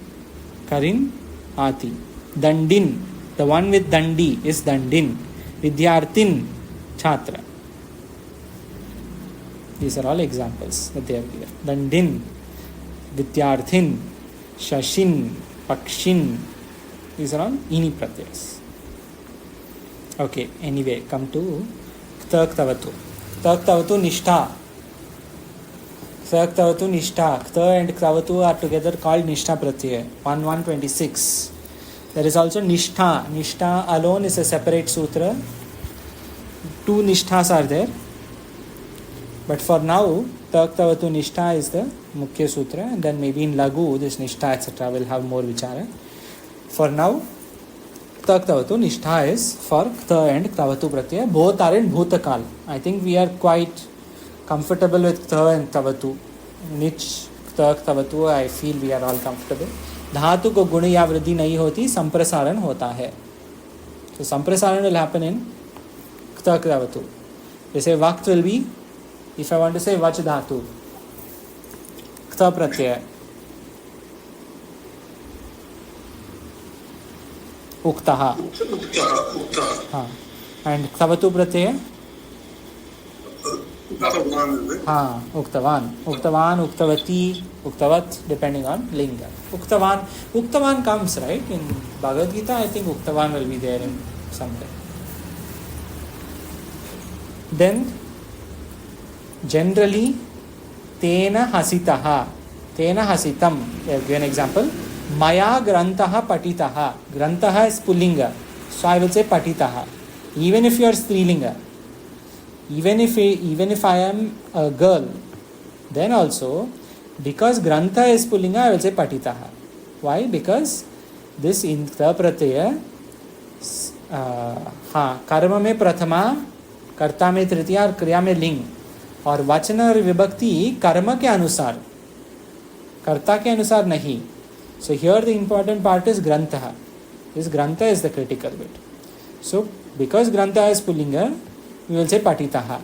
Karin Ati. Dandin. The one with Dandi is Dandin. Vidyarthin Chhatra. These are all examples that they have given. Dandin, Vidyarthin, Shashin, Pakshin. These are all ini pratyas. Okay, anyway, come to Kta Ktavatu. Kta Ktavatu Nishtha. Kta Ktavatu Nishtha. Kta and Ktavatu are together called Nishtha Pratyaya. 1.126. There is also Nishtha. Nishtha alone is a separate sutra. 2 Nishthas are there. But for now, Kta Ktavatu Nishtha is the Mukhya Sutra. And then maybe in Lagu, this Nishtha etc. will have more vichara. For now, Kta Ktavatu Nishtha is for Kta and Ktavatu Pratyaya. Both are in Bhutakal. I think we are quite comfortable with Kta and Ktavatu. Nich, Kta, Ktavatu, I feel we are all comfortable. धातु को गुण या वृद्धि नहीं होती, संप्रसारण होता है. तो संप्रसारण will happen in Kta Ktavatu. जैसे वक्त will be, if I want to say vach dhatu, Kta Pratyaya. Uktaha. हाँ. And Ktavatu Pratyaya? हाँ, Uktavan. Uktavan, Uktavati, Uktavat, depending on Linga. Uktavan comes, right? In Bhagavad Gita, I think Uktavan will be there in somewhere. Then, generally, Tena Hasitaha. Tena Hasitam. I'll give an example. Maya Grantaha Patitaha. Grantaha is Pullinga. So I will say Patitaha. Even if you are Strilinga. Even if I am a girl, then also, because Grantha is Pullinga, I will say Patitaha. Why? Because this in Kta Pratyaya, कर्म में प्रथमा, कर्ता में तृतीया और क्रिया में लिंग, और वचन और विभक्ति कर्म के अनुसार, कर्ता के अनुसार नहीं. So here the important part is Grantha. This Grantha is the critical bit. So because Grantha is Pullinga, we will say Patitaha.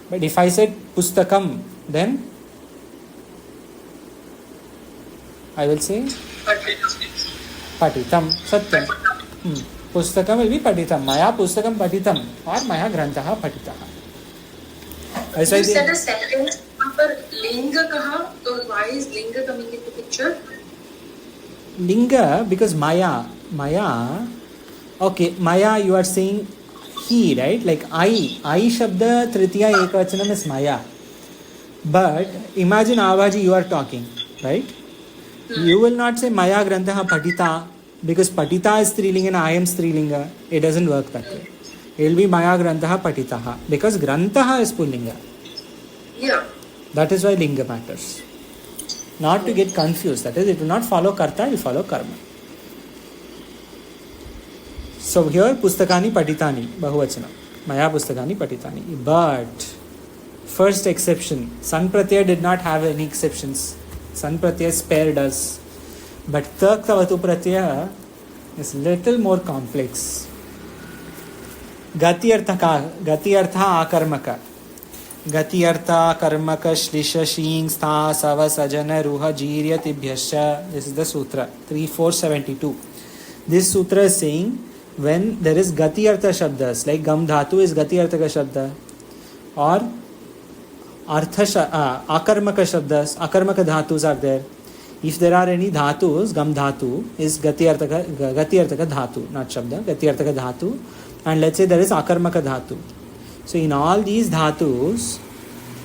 But if I said Pustakam, then I will say Patitam. Satyam. Pustakam will be Patitam. Maya Pustakam Patitam or Maya Grantaha Patitaha. You said a sentence पर Linga kaha, so why is Linga coming into picture? Linga, because Maya, okay, Maya you are saying he, right? Like I Shabda Tritiya Ekvachanam is Maya. But imagine Avaji you are talking, right? You will not say Maya Grantaha Patita, because Patita is Strilinga and I am Strilinga. It doesn't work that way. It will be Maya Grantaha Patitaha, because Grantaha is Pullinga. Yeah. That is why Linga matters. Not to get confused. That is, it will not follow Karta, it will follow Karma. So here, Pustakani Patitani, Bahuvachana. Maya Pustakani Patitani. But, first exception, San Pratyaya did not have any exceptions. San Pratyaya spared us. But Ktavatu Pratyaya is little more complex. Gati Artha Akarmaka. Gati Artha Karmaka Shlisha Shing Stha Sava Sajana Ruha Jirya Tibhyascha. This is the Sutra 3.472. This Sutra is saying when there is Gati Artha Shabdas, like Gam Dhatu is Gati Artha ka Shabda, or Akarmaka Shabdas, Akarmaka Dhatus are there. If there are any Dhatus, Gam Dhatu is Gati Artha ka Dhatu, not Shabda, Gati Artha ka Dhatu. And let's say there is Akarmaka Dhatu. So in all these Dhatus,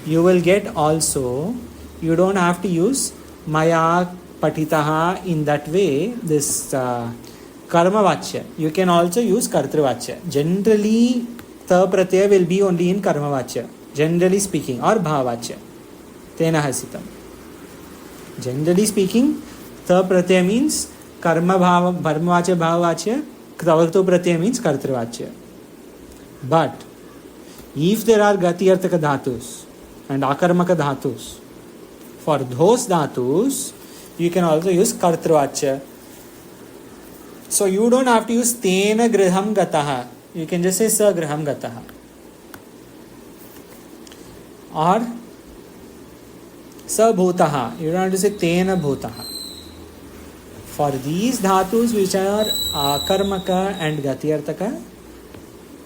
you will get also, you don't have to use Maya Patitaha in that way, this Karma Vachya. You can also use Kartri Vachya. Generally, Ta Pratyaya will be only in Karma Vachya, generally speaking, or Bhava Vachya. Tena Hasitam. Generally speaking, Ta Pratyaya means Karma Vachya, Bhava Vachya, Tavatu pratyaya means kartrivachya. But if there are gatyartaka dhatus and akarmaka dhatus, for those dhatus, you can also use kartrivachya. So you don't have to use tena griham gataha. You can just say sa griham gataha. Or sa bhutaha. You don't have to say tena bhutaha. For these dhatus which are akarmaka and gatyartaka,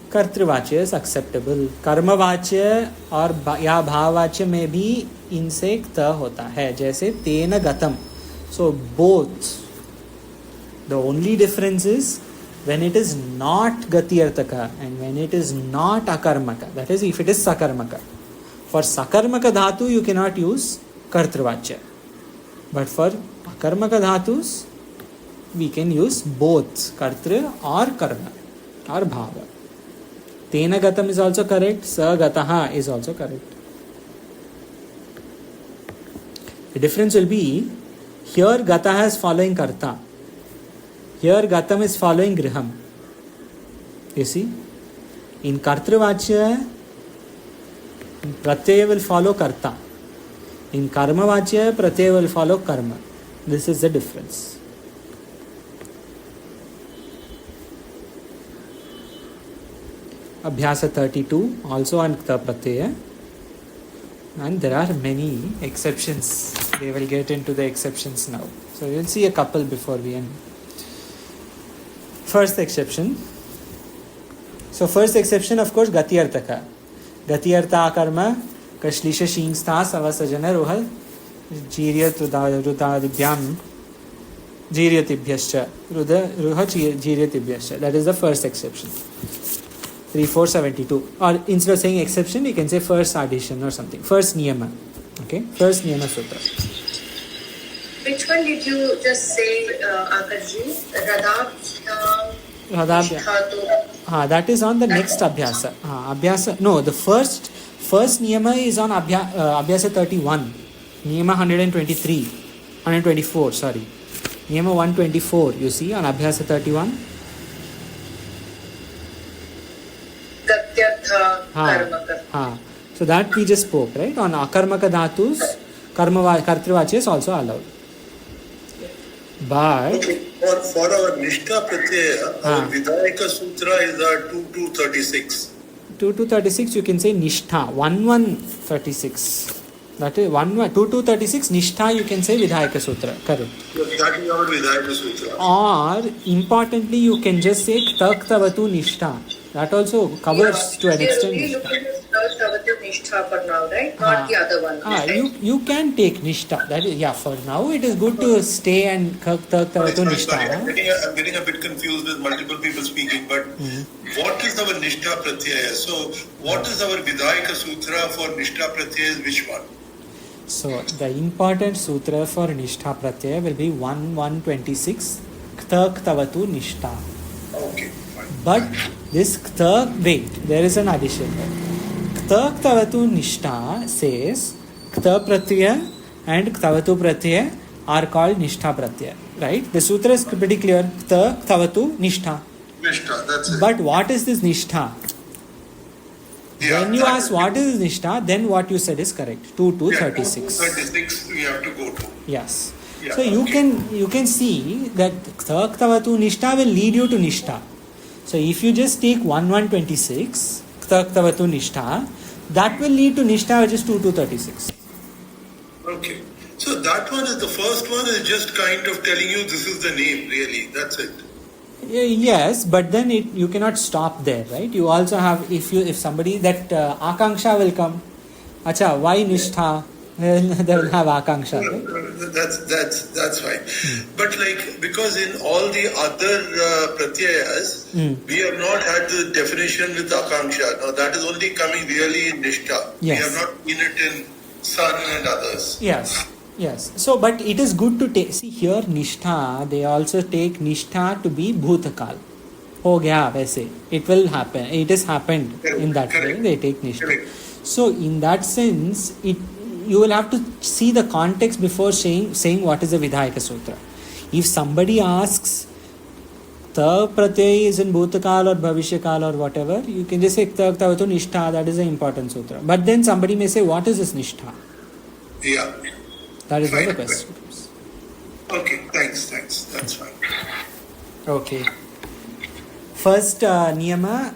कर्तृवाच्य is acceptable. कर्मवाच्य और या भाववाच्य में भी इनसे त होता है, जैसे तेन गतम. So both. The only difference is when it is not gatyartaka and when it is not akarmaka. That is, if it is sakarmaka. For sakarmaka dhatu you cannot use kartrivachya. But for akarmaka dhatus we can use both kartri or karma or bhava. Tena gatam is also correct. Sa gataha is also correct. The difference will be here gataha is following karta. Here gatam is following griham. You see? In kartrivachya, pratyaya will follow karta. In karmavachya, pratyaya will follow karma. This is the difference. Abhyasa 32 also on kta pratyaya, and there are many exceptions. They will get into the exceptions now. So we will see a couple before we end. First exception. So first exception, of course, gatyartaka. Gatyarta karma kashlisha shingstha savasajana ruha jiryat rudadibyam jiryatibhyascha ruha jiryatibhyascha. That is the first exception. 3472. Or instead of saying exception, you can say first addition or something. First niyama. Okay? First niyama sutra. Which one did you just say, Akarji? Radhabhyam. That is on the next abhyasa. Abhyasa. No, the first niyama is on abhyasa 31. Niyama 124. Sorry. Niyama 124. You see on abhyasa 31. So that we just spoke, right? On akarmaka dhatus, kartrivachya is also allowed. But okay, for our nishtha pratyaya, our vidayaka sutra is 2236. 2236 you can say nishtha. 1136. That is 2236 nishtha you can say vidayaka sutra. Correct. So that is our vidayaka sutra. Or importantly you can just say ktaktavatu nishtha. That also covers to an extent. We look at nishtha for now, right? Not the other one. You can take nishtha. That is, for now it is good to stay and ktaktavatu nishtha. I'm getting a bit confused with multiple people speaking, but what is our nishtha pratyaya? So what is our vidayaka sutra for nishtha pratyaya is which one? So the important sutra for nishtha pratyaya will be 1126 ktaktavatu nishtha. Okay. But this there is an addition. Ktaktavatu nishtha says kta pratyaya and ktavatu pratyaya are called nishtha pratyaya. Right? The sutra is pretty clear. Ktaktavatu nishtha. Nishtha, that's it. But what is this nishtha? When you ask what is nishtha, then what you said is correct. 2236. 36 we have to go to. Yes. Yeah, So you can see that ktaktavatu nishtha will lead you to nishtha. So if you just take 1126 ktaktavatu nishtha, that will lead to nishtha which is 2236. Okay. So that one is the first one is just kind of telling you this is the name really. That's it. Yes, but then you cannot stop there, right? You also have if somebody that akanksha will come. Acha, why nishtha? They will have akanksha. Right? That's fine. But like because in all the other pratyayas, we have not had the definition with akanksha. Now that is only coming really in nishtha. Yes. We have not seen it in sun and others. Yes. So, but it is good to take. See here, nishtha. They also take nishtha to be bhutakal. Ho gaya waise. It will happen. It has happened in that way. They take nishtha. Correct. So, in that sense, you will have to see the context before saying what is the Vidhayaka Sutra. If somebody asks Ta pratyay is in bhutakal or bhavishyakal or whatever. You can just say kta kta nishtha. That is an important sutra. But then somebody may say, what is this nishtha? Yeah. That is Fine. what the question is. Okay, thanks. That's fine. Okay. First niyama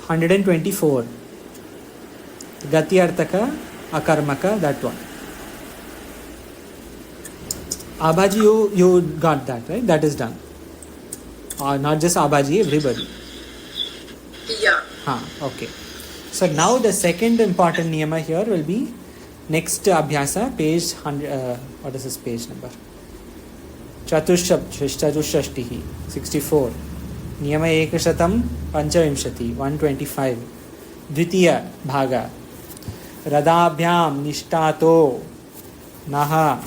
124. Gati artaka, akarmaka, that one. Abhaji, you got that, right? That is done. Not just Abhaji, everybody. Yeah. Okay. So now the second important niyama here will be next abhyasa, page 100. What is this page number? Chatushashtihi, 64. Niyama ekashatam panchavimshati, 125. Dvitiya bhaga. Radabhyam nishtato naha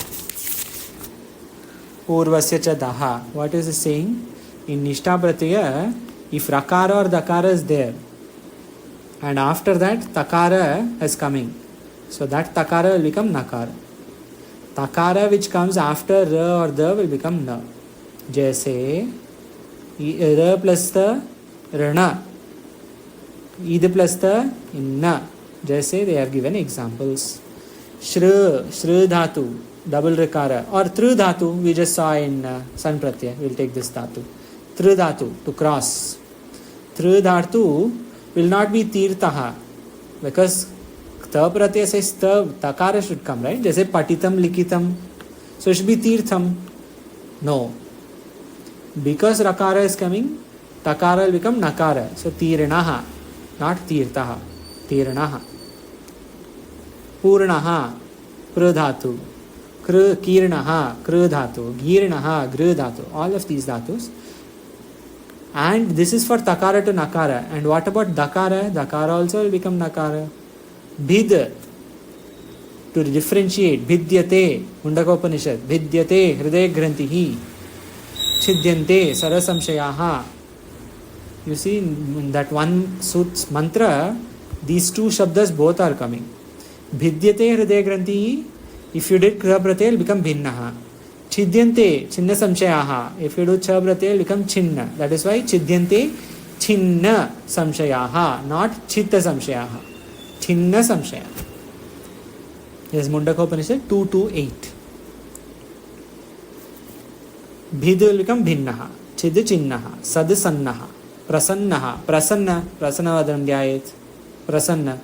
purvasya cha daha. What is it saying? In Nishtha Pratyaya, if Rakara or Dakara is there, and after that Takara is coming, so that Takara will become Nakara. Takara which comes after Ra or Da will become Na. Jaise Ra plus the Rana, Id plus the Inna. Jaise they have given examples. Shru Dhatu, double Rakara, or Tru Dhatu, we just saw in San Pratyaya. We'll take this Dhatu. Tru Dhatu, to cross. Tru Dhatu will not be Tirtaha, because Ta Pratyaya says Takara should come, right? Jaise Patitam Likitam, so it should be Tirtham. No. Because Rakara is coming, Takara will become Nakara. So Tiranaha, not Tirtaha. Tiranaha. Purnaha, Prudhatu. Kirnaha, Krudhatu. Girnaha, Grudhatu. All of these dhatus. And this is for Takara to Nakara. And what about Dakara? Dakara also will become Nakara. Bhid, to differentiate. Bhidyate, Mundakopanishad. Bhidyate, Hriday Grantihi. Chidyante, Sarasamshayaha. You see, in that one suits mantra, these two shabdas both are coming. Bhidyate, Hriday Grantihi. If you did Kra Pratyaya, it will become Bhinnaha. Chidyante, Chinna Samshayaha. If you do Cha Pratyaya, it will become Chinna. That is why Chidyante, Chinna Samshayaha, not Chitta Samshayaha. Chinna Samshayaha. Yes, Mundakopanishad 228. Bhid will become Bhinnaha. Chid Chinnaha. Sad Sannaha. Prasannaha. Prasanna Vadram Prasanna.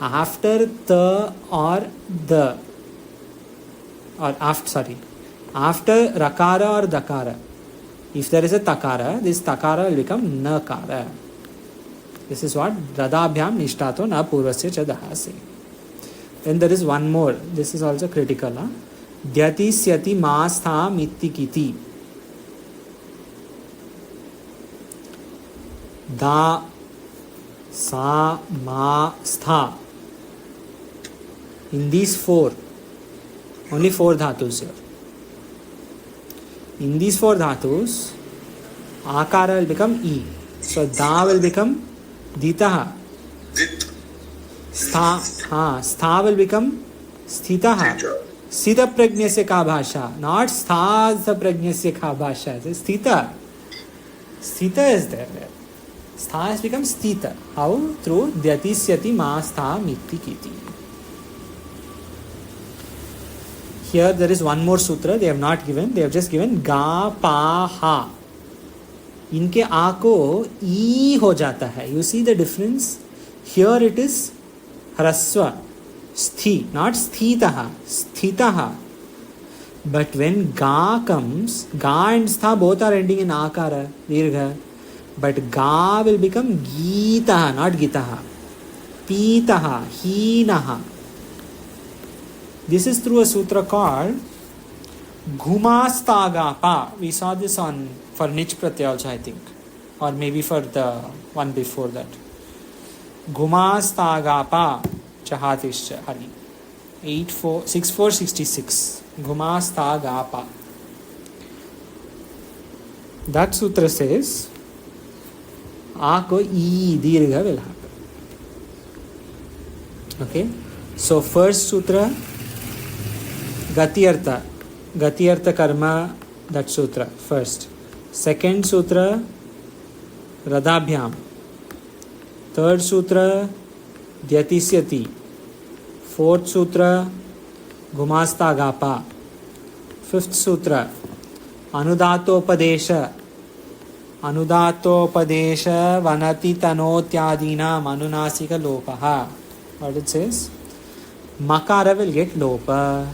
After the or the, or after Rakara or Dakara, if there is a Takara, this Takara will become Nakara. This is what Radabhyam Nishtato na Purvasya cha daha say. Then there is one more. This is also critical. Dhyati Syati Mastha Mittikiti. Da Sa Ma Stha. In these four, only four dhatus here. In these four dhatus, Akara will become E. So Da will become Ditaha. Stha will become Sthitaha. Sthita Prajnasya ka bhasha, not Stha Prajnasya ka bhasha. Sthita. Sthita is there. Stha has become Sthita. How? Through Dyatisyati Ma Stha Mittikiti. Here there is one more sutra they have not given. They have just given Ga Pa Ha. इनके आ को ई हो जाता है. You see the difference? Here it is hraswa, sthi, not sthitaha, sthitaha. But when ga comes, ga and stha both are ending in akara, dirgha. But ga will become gitaha, not gitaha. Pitaha, hinaha. This is through a sutra called Ghumastagapa. We saw this on for Nich Pratyaya also, I think, or maybe for the one before that. Ghumastagapa Chahatischa Hari 6466. Ghumastagapa. That sutra says Ako E Dirgha will happen. Okay, so first sutra Gati Artha Karma, that sutra first. Second sutra, Radhabhyam. Third sutra, Dyatisyati. Fourth sutra, Gumastagapa. Fifth sutra, Anudatopadesha. Anudatopadesha vanati tanotyadinam anunasika lopaha. What it says? Makara will get lopa.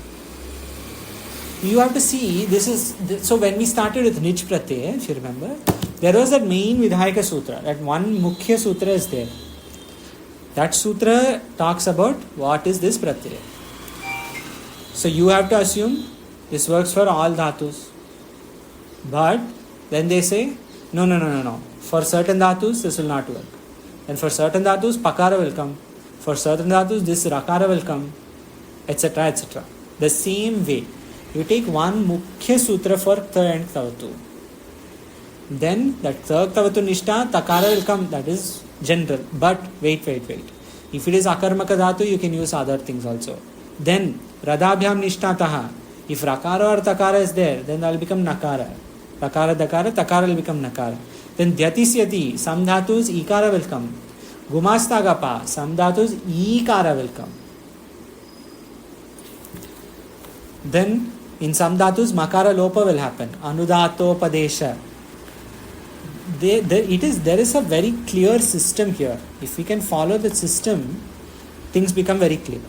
You have to see, this is, so when we started with Nij Pratyaya, if you remember, there was that main Vidhayaka Sutra, that one Mukhya Sutra is there. That Sutra talks about what is this Pratyaya. So you have to assume this works for all dhatus. But then they say, no. For certain dhatus, this will not work. And for certain dhatus, Pakara will come. For certain dhatus, this Rakara will come, etc., etc. The same way. You take one Mukhya Sutra for Tha and Tavatu. Then that Tha Tavatu Nishta, Takara will come. That is general. But wait. If it is Akarmaka Dhatu, you can use other things also. Then Radhabhyam Nishta Taha. If Rakara or Takara is there, then that will become Nakara. Rakara, Dakara, Takara will become Nakara. Then Dyatisyati, some dhatus, Ikara will come. Gumastagapa, some dhatus, Ikara will come. Then in some dhatus, Makara Lopa will happen. Anudatopadesha. There is a very clear system here. If we can follow the system, things become very clear.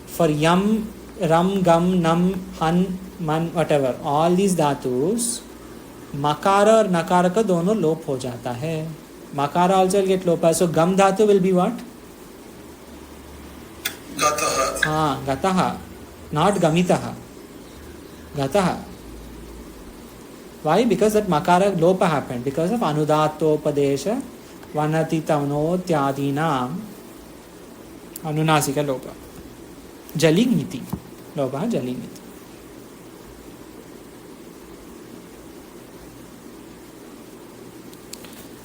For Yam, Ram, Gam, Nam, Han, Man, whatever, all these dhatus, Makara और Nakara का दोनों लोप हो जाता है. Makara also will get lopa. So Gam dhatu will be what? Gataha. Gataha. Not Gamitaha. Gataha. Why? Because that Makara lopa happened. Because of Anudatopadesha Vanati Tavnotyadinam Anunasika lopa. Jalingiti. Lopa Jalingiti.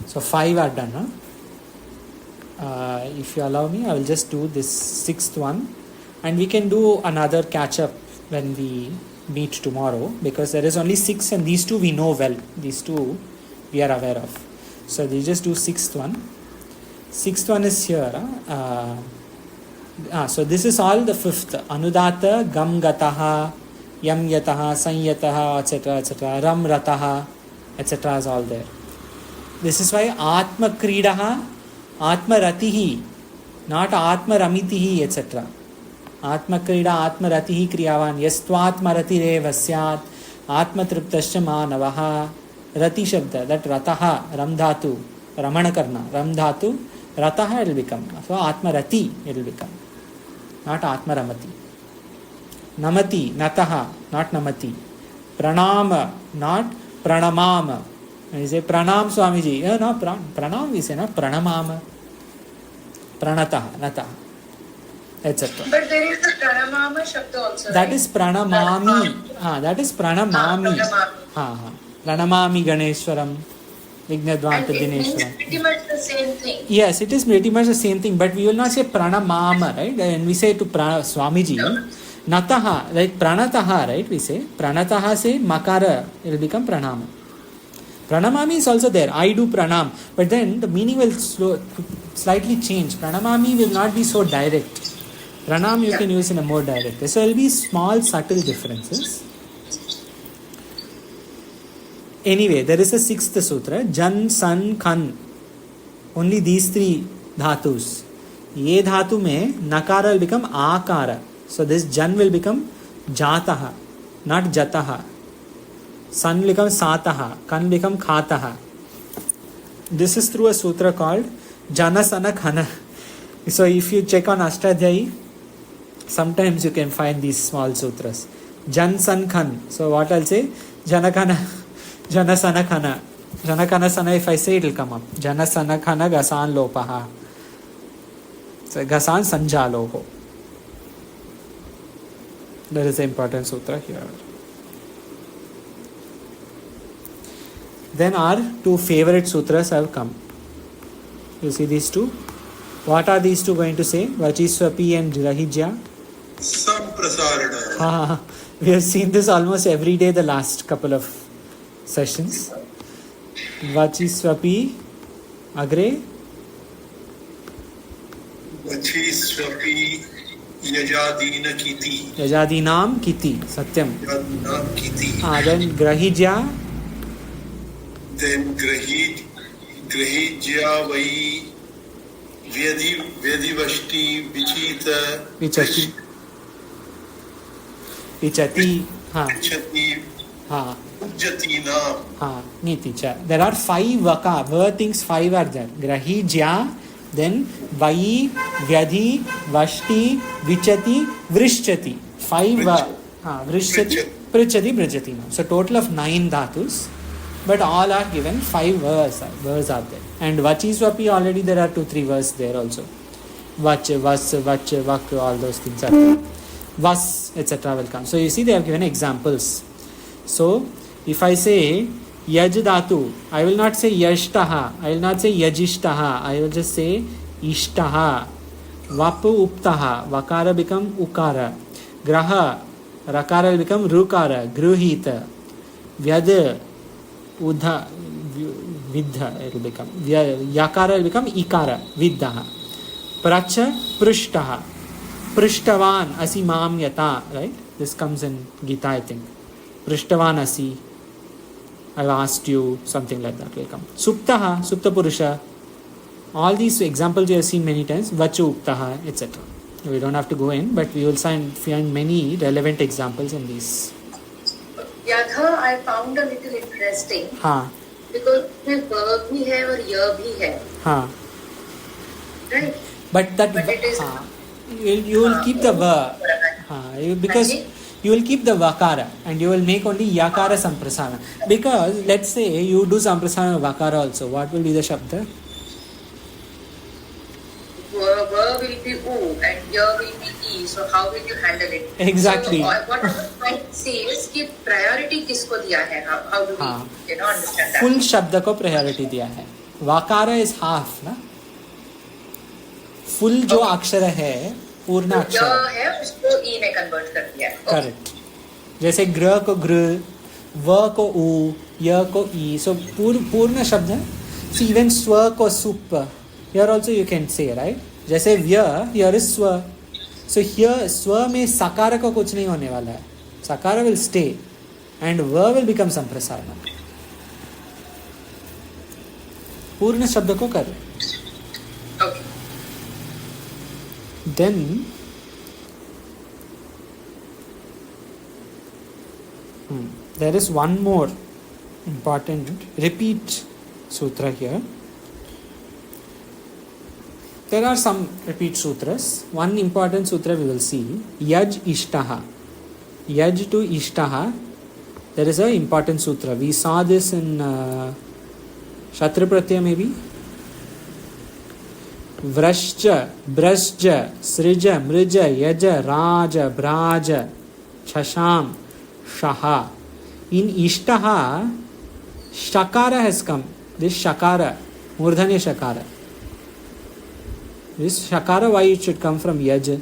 So 5 are done. If you allow me, I will just do this 6th one. And we can do another catch up when we meet tomorrow. Because there is only 6 and these two we know well. These two we are aware of. So we just do 6th one. 6th one is here. So this is all the 5th. Anudata, Gam Gataha, Yam Yataha, Sanyataha, etc. Ram Rataha, etc. is all there. This is why Atma Kridaha, Atma Ratihi, not Atma Ramitihi, etc. Atma Krida, Atma Ratihi Kriyavan, Yastvatma Ratire Vasyat, Atma Triptasya Manavaha, Rati Shabda, that Rataha, Ramdhatu, Ramana Karna, Ramdhatu, Rataha it will become. So Atma Rati it will become, not Atma Ramati. Namati, Nataha, not Namati. Pranama, not Pranamama. And you say Pranam Swamiji. No, Pranam we say, no, Pranamama. Pranataha, Nataha, etc. But there is the Pranamama Shabda also. That right? is Pranamami. That is Pranamami. Pranamami Ganeshwaram, Vignadvanta And it means Dineshwaram. pretty much the same thing. Yes, it is pretty much the same thing, but we will not say Pranamama, right? And we say to Swamiji, Nataha, like Pranataha, right? We say Pranataha say Makara, it will become Pranama. Pranamami is also there. I do pranam. But then the meaning will slightly change. Pranamami will not be so direct. Pranam you can use in a more direct way. So there will be small subtle differences. Anyway, there is a 6th sutra. Jan, San, Khan. Only these 3 dhatus. Ye dhatu mein nakara will become akara. So this Jan will become jataha, not jataha. San will become sataha, Kan will become khataha. This is through a sutra called Janasana Khana. So if you check on Ashtadhyayi, sometimes you can find these small sutras. Jan San Khan. So what I'll say? Janakana, Janasana Khana. Janakana Sana, if I say it will come up. Janasana Khana Gasan Lopaha. So Gasan Sanjaloho. That is the important sutra here. Then our 2 favorite sutras have come. You see these 2? What are these 2 going to say? Vachiswapi and Rahijya. Samprasarana. We have seen this almost every day the last couple of sessions. Vachisvapi. Agre. Vachisvapi yajadina kiti. Yajadinam kiti. Satyam. Yajadinam kiti. Then grahijya. Then grahijya vai vyadivashti vichita Vichati. Vichati. vichati jatinam. Niti cha. There are 5 worthings, 5 are there. Grahijya, then vai, vyadhi, vashti, vichati, vrishchati. 5 vrishchati, prichati, brajati. So total of 9 dhatus, but all are given 5 verbs are there. And vachisvapi already there are 2-3 verbs there also. Vach, vas, vach, vak, all those things are there. Vas, etc. will come. So you see they have given examples. So if I say yaj dhatu, I will not say yashtaha, I will not say yajishtaha, I will just say ishtaha. Vapu uptaha, vakara become ukara. Graha, rakara will become rukara, gruhita. Vyad, udha, vidha, it will become. Yakara will become ikara, viddaha. Pracha, prishtaha. Prishtavan, asi mam yata, right? This comes in Gita, I think. Prishtavan asi, I've asked you, something like that will come. Suptaha, supta purusha. All these examples you have seen many times. Vachu uptaha, etc. We don't have to go in, but we will find many relevant examples in these. Yatha, I found a little interesting. Because में verb भी है और य भी है. Right? But that it is you will keep the verb. Because you will keep the vakara and you will make only yakara samprasana. Because let's say you do samprasana vakara also. What will be the shabda? Verb will be u and ya will be e. So how will you handle it? Exactly. So what I say is कि priority किसको दिया है? How do we understand that? Full शब्द को priority दिया है. Vakara is half, ना? Full जो अक्षर है पूर्ण अक्षर है उसको ई में कन्वर्ट कर दिया. करेक्ट. जैसे ग्र को ग्र, व को उ, य को ई. सो पूर्ण शब्द है. So even स्व को सुप. Here also you can say, right? जैसे व्य, here is स्व. So here स्व में सकार को कुछ नहीं होने वाला है. सकार will stay and व will become संप्रसारण. पूर्ण शब्द को कर. Okay. Then there is one more important repeat sutra here. There are some repeat sutras. One important sutra we will see. Yaj ishtaha. Yaj to ishtaha. There is an important sutra. We saw this in Shatra Pratyaya maybe. Vrashja, Brasja, Srija, Mrija, Yaja, Raja, Braja, Chasham, Shaha. In Ishtaha, Shakara has come. This Shakara, Murdhanya Shakara. This Shakara, why it should come from Yaja?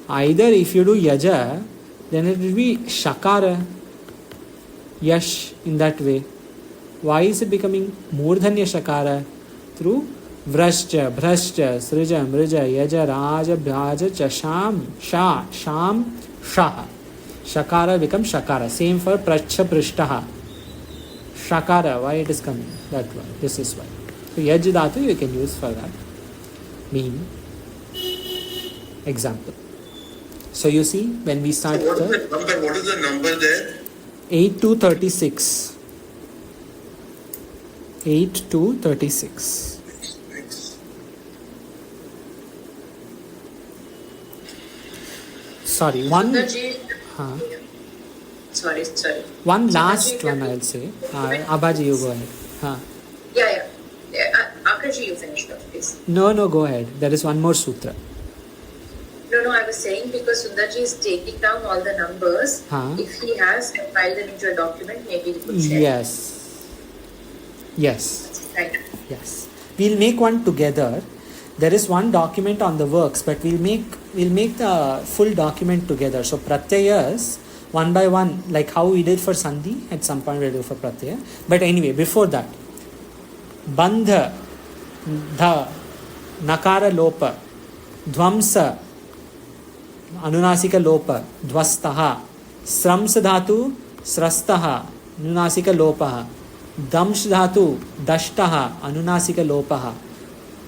Either if you do Yaja, then it will be Shakara, Yash in that way. Why is it becoming Murdhanya Shakara? Through Vrashja, Bhrashja, Srija, Mrija, Yaja, Raja, Bhaja, Chasham, Shah, Sham, Shaha. Shakara becomes Shakara. Same for Pracha, Prishtaha. Shakara, why it is coming? That one. This is why. So Yaj Dhatu you can use for that. Mean. Example. So you see, when we start What is the number there? 8 to 36. 8 to 36. Sorry, one. Sorry. One last one I'll say. Abhaji, you go ahead. Yeah. Akaji, you finished off, please. No, go ahead. There is one more sutra. No, I was saying because Sundarji is taking down all the numbers. If he has compiled them into a document, maybe he could share. Yes. Right. Yes. We'll make one together. There is one document on the works, but we'll make the full document together. So pratyayas one by one, like how we did for Sandhi, at some point we'll do for Pratyaya. But anyway, before that, Bandha, Dha, Nakara Lopa, Dvamsa, Anunasika Lopa, Dvastaha, Sramsa Dhatu, Srastaha, Anunasika Lopaha, Damsh Dhatu, Dashtaha, Anunasika Lopaha.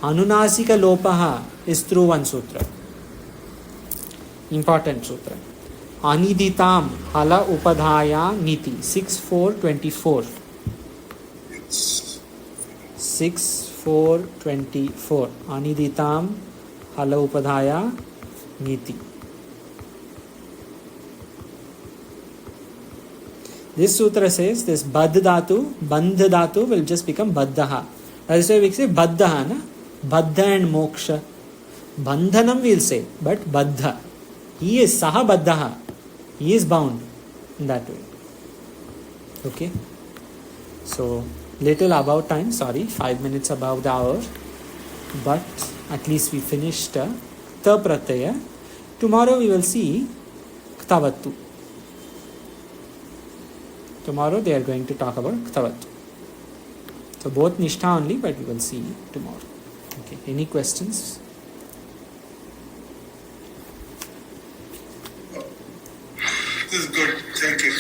Anunasika Lopaha is through one sutra. Important sutra. Aniditam hala upadhaya niti 6.4.24. 6.4.24. Aniditam hala upadhaya niti. This sutra says this badh dhatu will just become baddha. That is why we say baddha, na? Baddha and moksha. Bandhanam we'll say, but baddha. He is saha baddha. He is bound in that way. Okay. So, little above time, sorry, 5 minutes above the hour. But at least we finished ta pratyaya. Tomorrow we will see ktavattu. Tomorrow they are going to talk about ktavattu. So both nishtha only, but we will see tomorrow. Okay. Any questions? This is good. Thank you.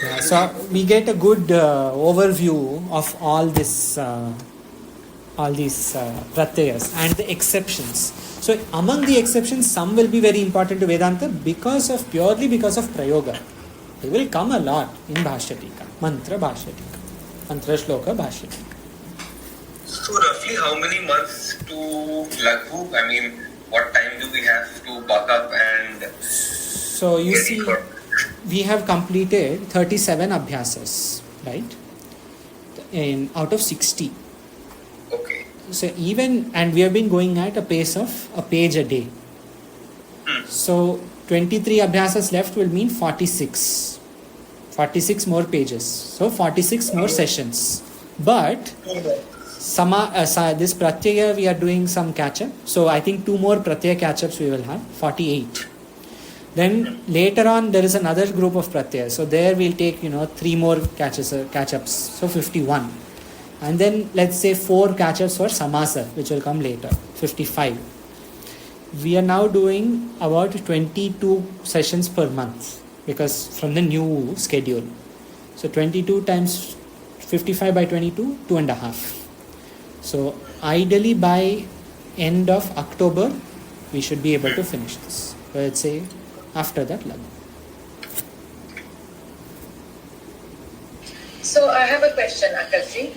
Yeah, so we get a good overview of all these pratyayas and the exceptions. So among the exceptions, some will be very important to Vedanta purely because of prayoga. They will come a lot in Bhashya Tika, mantra Bhashya Tika, mantra shloka Bhashya Tika. So roughly how many months to Laghu? I mean, what time do we have to buck up and So you see, we have completed 37 abhyasas, right? Out of 60. Okay. So even, and we have been going at a pace of a page a day. So 23 abhyasas left will mean 46. 46 more pages. So 46 more sessions. But this pratyaya we are doing some catch-up. So I think 2 more pratyaya catch-ups we will have. 48. Then later on there is another group of pratyaya. So there we'll take 3 more catch-ups. So 51. And then let's say 4 catch-ups for samasa, which will come later. 55. We are now doing about 22 sessions per month because from the new schedule. So 22 times 55 by 22, 2.5. So ideally by end of October, we should be able to finish this. So let's say after that, Laghu. So I have a question, Akalji.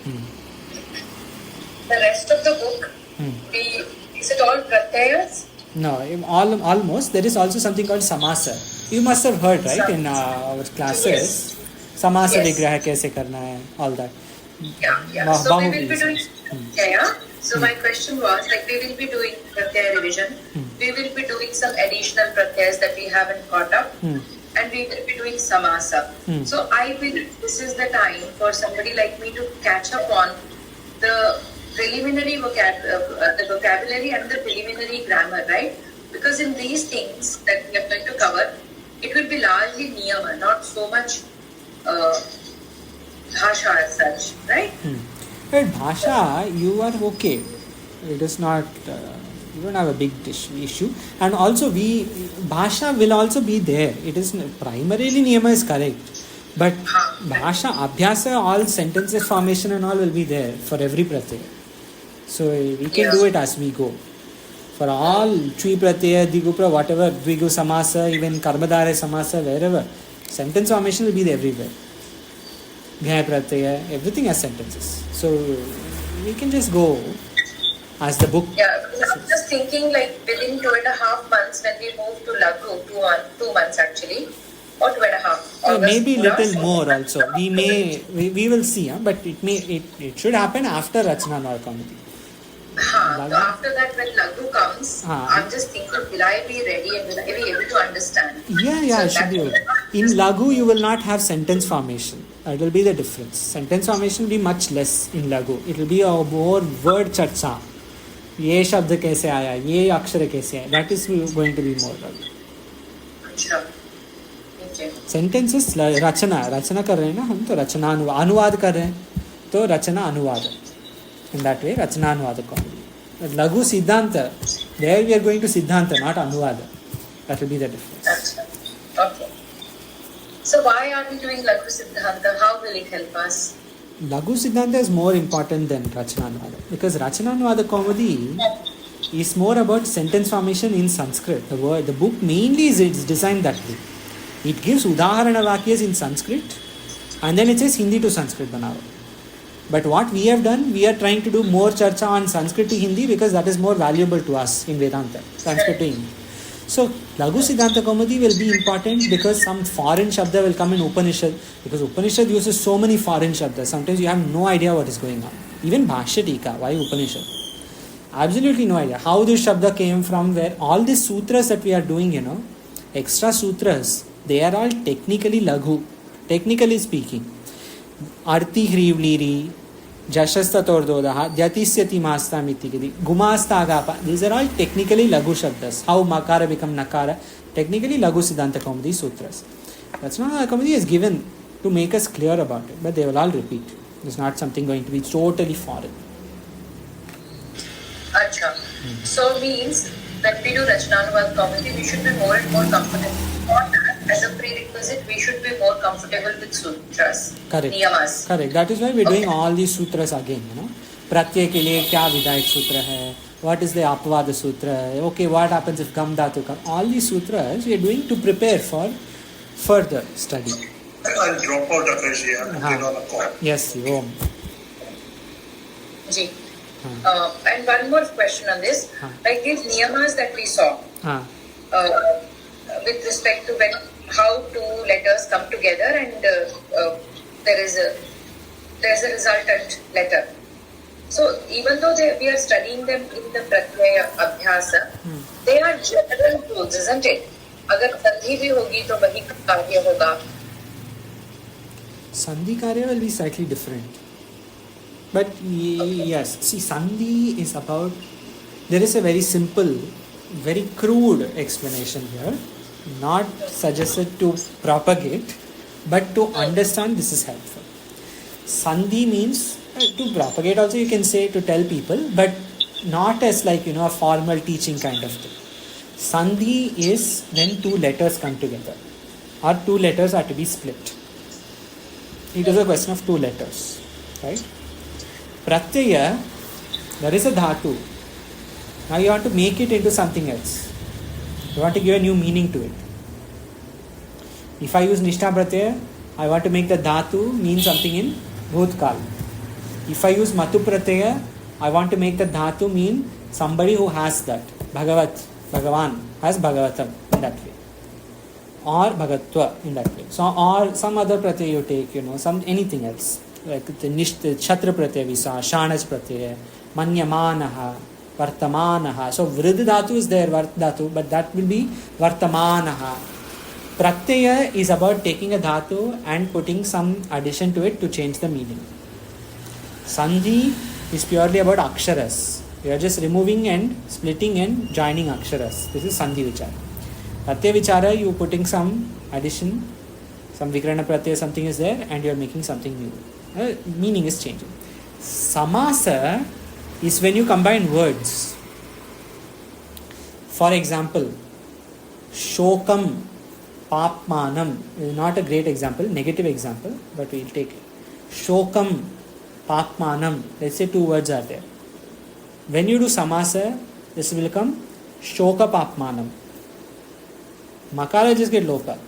The rest of the book, is it all pratyayas? No, almost. There is also something called samasa. You must have heard, right, in our classes. Yes. Samasa Yes. vigraha kaise karna hai, all that. Yeah. So we will be doing. So my question was, like, we will be doing pratyaya revision. We will be doing some additional pratyayas that we haven't got up, and we will be doing samasa. So I believe this is the time for somebody like me to catch up on the preliminary the vocabulary and the preliminary grammar, right? Because in these things that we are going to cover, it will be largely niyama, not so much bhasha as such, right? But bhasha, you are okay. It is not, you don't have a big issue. And also bhasha will also be there. It is primarily niyama is correct. But bhasha, abhyasa, all sentences formation and all will be there for every pratyaya. So we can do it as we go. For all Chui Pratyaya, Digupra, whatever, Dvigu Samasa, even Karmadhara Samasa, wherever, sentence formation will be there everywhere. Ghaya Pratyaya, everything has sentences. So we can just go as the book. Yeah, because I'm just thinking like within 2.5 months when we move to Laghu, 2 months actually, or 2.5. So maybe little more also. We will see, but it should happen after Rachana Narkamati. So after that, when Laghu comes, I'm just thinking, will I be ready and will I be able to understand? Yeah, it should be okay. In Laghu, you will not have sentence formation. It will be the difference. Sentence formation will be much less in Laghu. It will be a more word charcha. Ye shabd kaise aaya, ye akshara kaise aaya. That is going to be more Laghu. Achha. Okay. Sentences रचना कर रहे हैं ना हम, तो रचना अनुवाद कर रहे हैं, तो रचना अनुवाद. In that way, rachana anuvada comedy. But Laghu Siddhanta, there we are going to Siddhanta, not Anuvada. That will be the difference. Okay. So why are we doing Laghu Siddhanta? How will it help us? Laghu Siddhanta is more important than Rachana Anuvada, because Rachana Anuvada comedy is more about sentence formation in Sanskrit. The book mainly is designed that way. It gives Udaharana Vakyas in Sanskrit and then it says Hindi to Sanskrit banao. But what we have done, we are trying to do more charcha on Sanskrit to Hindi because that is more valuable to us in Vedanta, Sanskrit to Hindi. So, Laghu Siddhanta Kaumudi will be important because some foreign shabda will come in Upanishad, because Upanishad uses so many foreign shabdas. Sometimes you have no idea what is going on. Even Bhashya Tika, why Upanishad? Absolutely no idea. How this shabda came from, where all these sutras that we are doing, extra sutras, they are all technically Laghu, technically speaking. Arti hrivliri, Jashasta tordodaha, Jatisyati mastamitiki, Gumasta agapa. These are all technically Laghu Shabdas. How Makara become Nakara. Technically Laghu Siddhanta Kaumudi Sutras. That's not how Kaumudi is given to make us clear about it. But they will all repeat. It's not something going to be totally foreign. Acha. So means that we do Rachananuvad Kaumudi, we should be more and more comfortable. As a prerequisite, we should be more comfortable with sutras, Correct. niyamas. Correct. That is why we are doing all these sutras again. Pratyay ke liye kya vidayik sutra hai? What is the apavada sutra? Okay, what happens if gam dhatu comes? All these sutras we are doing to prepare for further study. I'll drop out, Akashi, and get on a call. Yes, Om. Ji. And one more question on this. Like these niyamas that we saw, with respect to how two letters come together and there is a resultant letter. So even though we are studying them in the Pratyaya Abhyasa, they are general rules, isn't it? Agar sandhi bhi hogi to wahi karya hoga. Sandhi karya will be slightly different. But yes, see, sandhi is about, there is a very simple, very crude explanation here, not suggested to propagate, but to understand this is helpful. Sandhi means to propagate also, you can say, to tell people, but not as like, a formal teaching kind of thing. Sandhi is when two letters come together, or two letters are to be split. It is a question of two letters, right? Pratyaya, there is a dhatu. Now you want to make it into something else. You want to give a new meaning to it. If I use Nishtha Pratyaya, I want to make the dhatu mean something in Bhutkal. If I use Matu Pratyaya, I want to make the dhatu mean somebody who has that. Bhagavan has Bhagavatam in that way. Or Bhagatva in that way. So, or some other Pratyaya you take, some anything else. Like the Chhatra Pratyaya we saw, Shanaj Pratyaya, Manyamanaha, Vartamanaha. So Vrid Dhatu is there, Vart Dhatu, but that will be Vartamanaha. Pratyaya is about taking a Dhatu and putting some addition to it to change the meaning. Sandhi is purely about Aksharas. You are just removing and splitting and joining Aksharas. This is Sandhi Vichara. Pratyaya Vichara, you putting some addition, some Vikrana Pratyaya, something is there and you are making something new. Meaning is changing. Samasa is when you combine words. For example, Shokam, Papmanam is not a great example, negative example, but we'll take it. Shokam, Papmanam, let's say two words are there. When you do Samasa, this will become Shoka Papmanam. Makara just get Loka.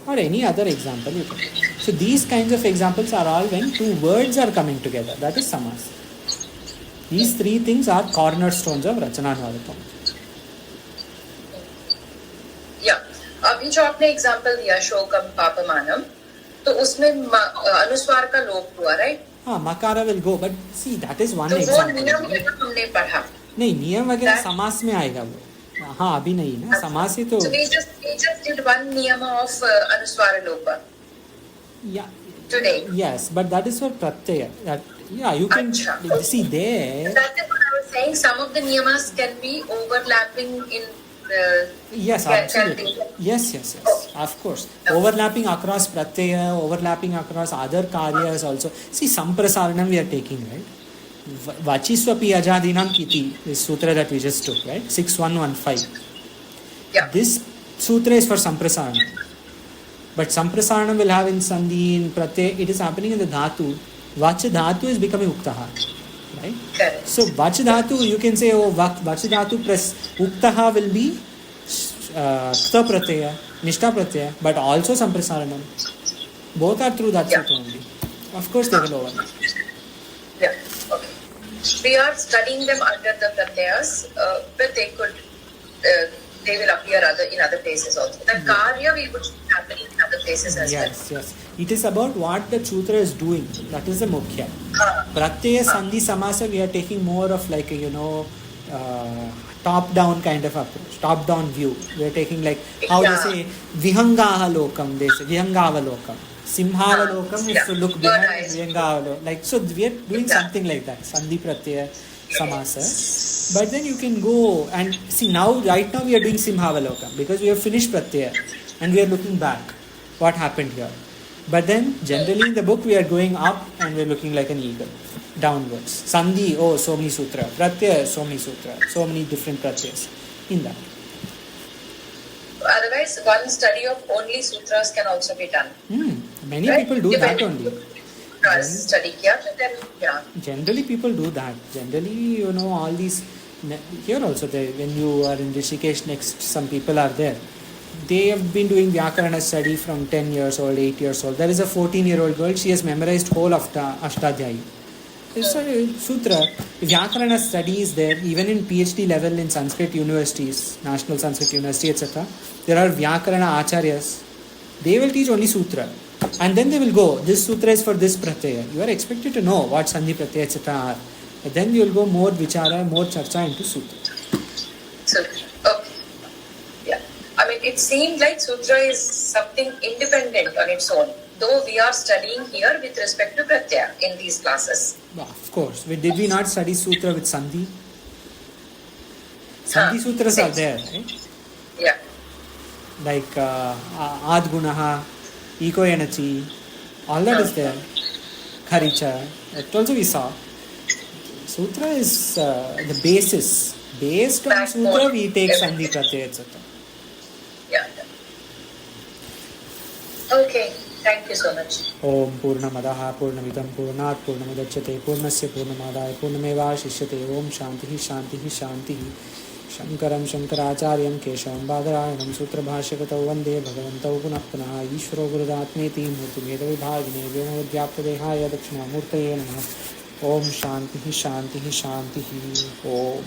Or any other example you can. So these kinds of examples are all when two words are coming together. That is Samasa. These three things are cornerstones of Rachananuvadatvam. Yeah. अभी जो आपने example दिया शोकम पापमानम, तो उसमें अनुस्वार का लोप हुआ, right? हाँ, Makara will go, but see that is one तो example. वो नियम हमने पढ़ा. नहीं, नियम वगैरह समास में आएगा वो. हाँ, अभी नहीं ना, समास ही तो. So we just did one niyama of anuswara lopa. Yeah. Today. Yes, but that is for Pratyaya. Yeah, you can see there. That is what I was saying. Some of the niyamas can be overlapping in Yes, absolutely. Yes. Of course. Overlapping across pratyaya, overlapping across other karyas also. See, samprasaranam we are taking, right? Vachiswapi ajadinam kiti, this sutra that we just took, right? 6115. Yeah. This sutra is for samprasaranam. But samprasaranam will have in sandhi, in pratyaya, it is happening in the dhatu. Vacha dhatu is becoming uktaha. Right? Correct. So Vachadhatu, you can say, oh, Vachadhatu plus Uktaha will be Kta Pratyaya, Nishta Pratyaya, but also Samprasaranam. Both are through that sutra only. Of course, they will overlap. Yeah, okay. We are studying them under the pratyayas, but they will appear in other places also. The karya we would happen in other places as well. Yes. It is about what the sutra is doing. That is the mukhya. Pratyaya Sandhi Samasa, we are taking more of like a, top-down kind of approach, top-down view. We are taking like, how they say, Vihangaha Lokam, they say, Vihangava Lokam. Simhava Lokam is to look behind Vihangava Lokam. Like, so we are doing something like that, Sandhi Pratyaya Samasa. But then you can go and see right now we are doing Simhava Lokam because we have finished Pratyaya and we are looking back. What happened here? But then generally in the book we are going up and we are looking like an eagle, downwards. Sandhi, so many sutra. Pratyaya, so many sutra. So many different pratyas in that. Otherwise, one study of only sutras can also be done. Many people do that only. Study here, then Generally people do that. Generally, all these, here also when you are in Rishikesh next, some people are there. They have been doing Vyakarana study from 10 years old, 8 years old. There is a 14-year-old girl, she has memorized whole of Ashtadhyayi. It's a sutra. Vyakarana study is there, even in PhD level in Sanskrit universities, National Sanskrit University, etc. There are Vyakarana acharyas. They will teach only sutra. And then they will go, this sutra is for this pratyaya. You are expected to know what Sandhi pratyaya, etc. are. But then you will go more vichara, more charcha into sutra. Sutra. Okay. Yeah. I mean, it seemed like sutra is something independent on its own. Though we are studying here with respect to pratyaya in these classes. Of course. Did we not study sutra with Sandhi? Sandhi sutras are there, right? Yeah. Like Adgunaha, Iko-Enachi, all that is there. Kharicha, that also we saw. Sutra is the basis. Based on sutra, we take Sandhi, Pratyaya, etc. Yeah. Okay. Thank you so much. Om Purnamadaha Purnamidam Purnat Purnamudachyate Purnasya Purnamadaya Purnamevashishyate Om Shantihi Shantihi Shantihi Shankaram Shankaracharyam Keshavam Badarayanam Sutra Bhashyakatau Vande Bhagavantau Punah Punah Ishvaro Gurudatmeti Murti Meda Vibhagine Vyamavyapta Dehaya Dakshina Murtaye Namah Om Shantihi Shantihi Shantihi Om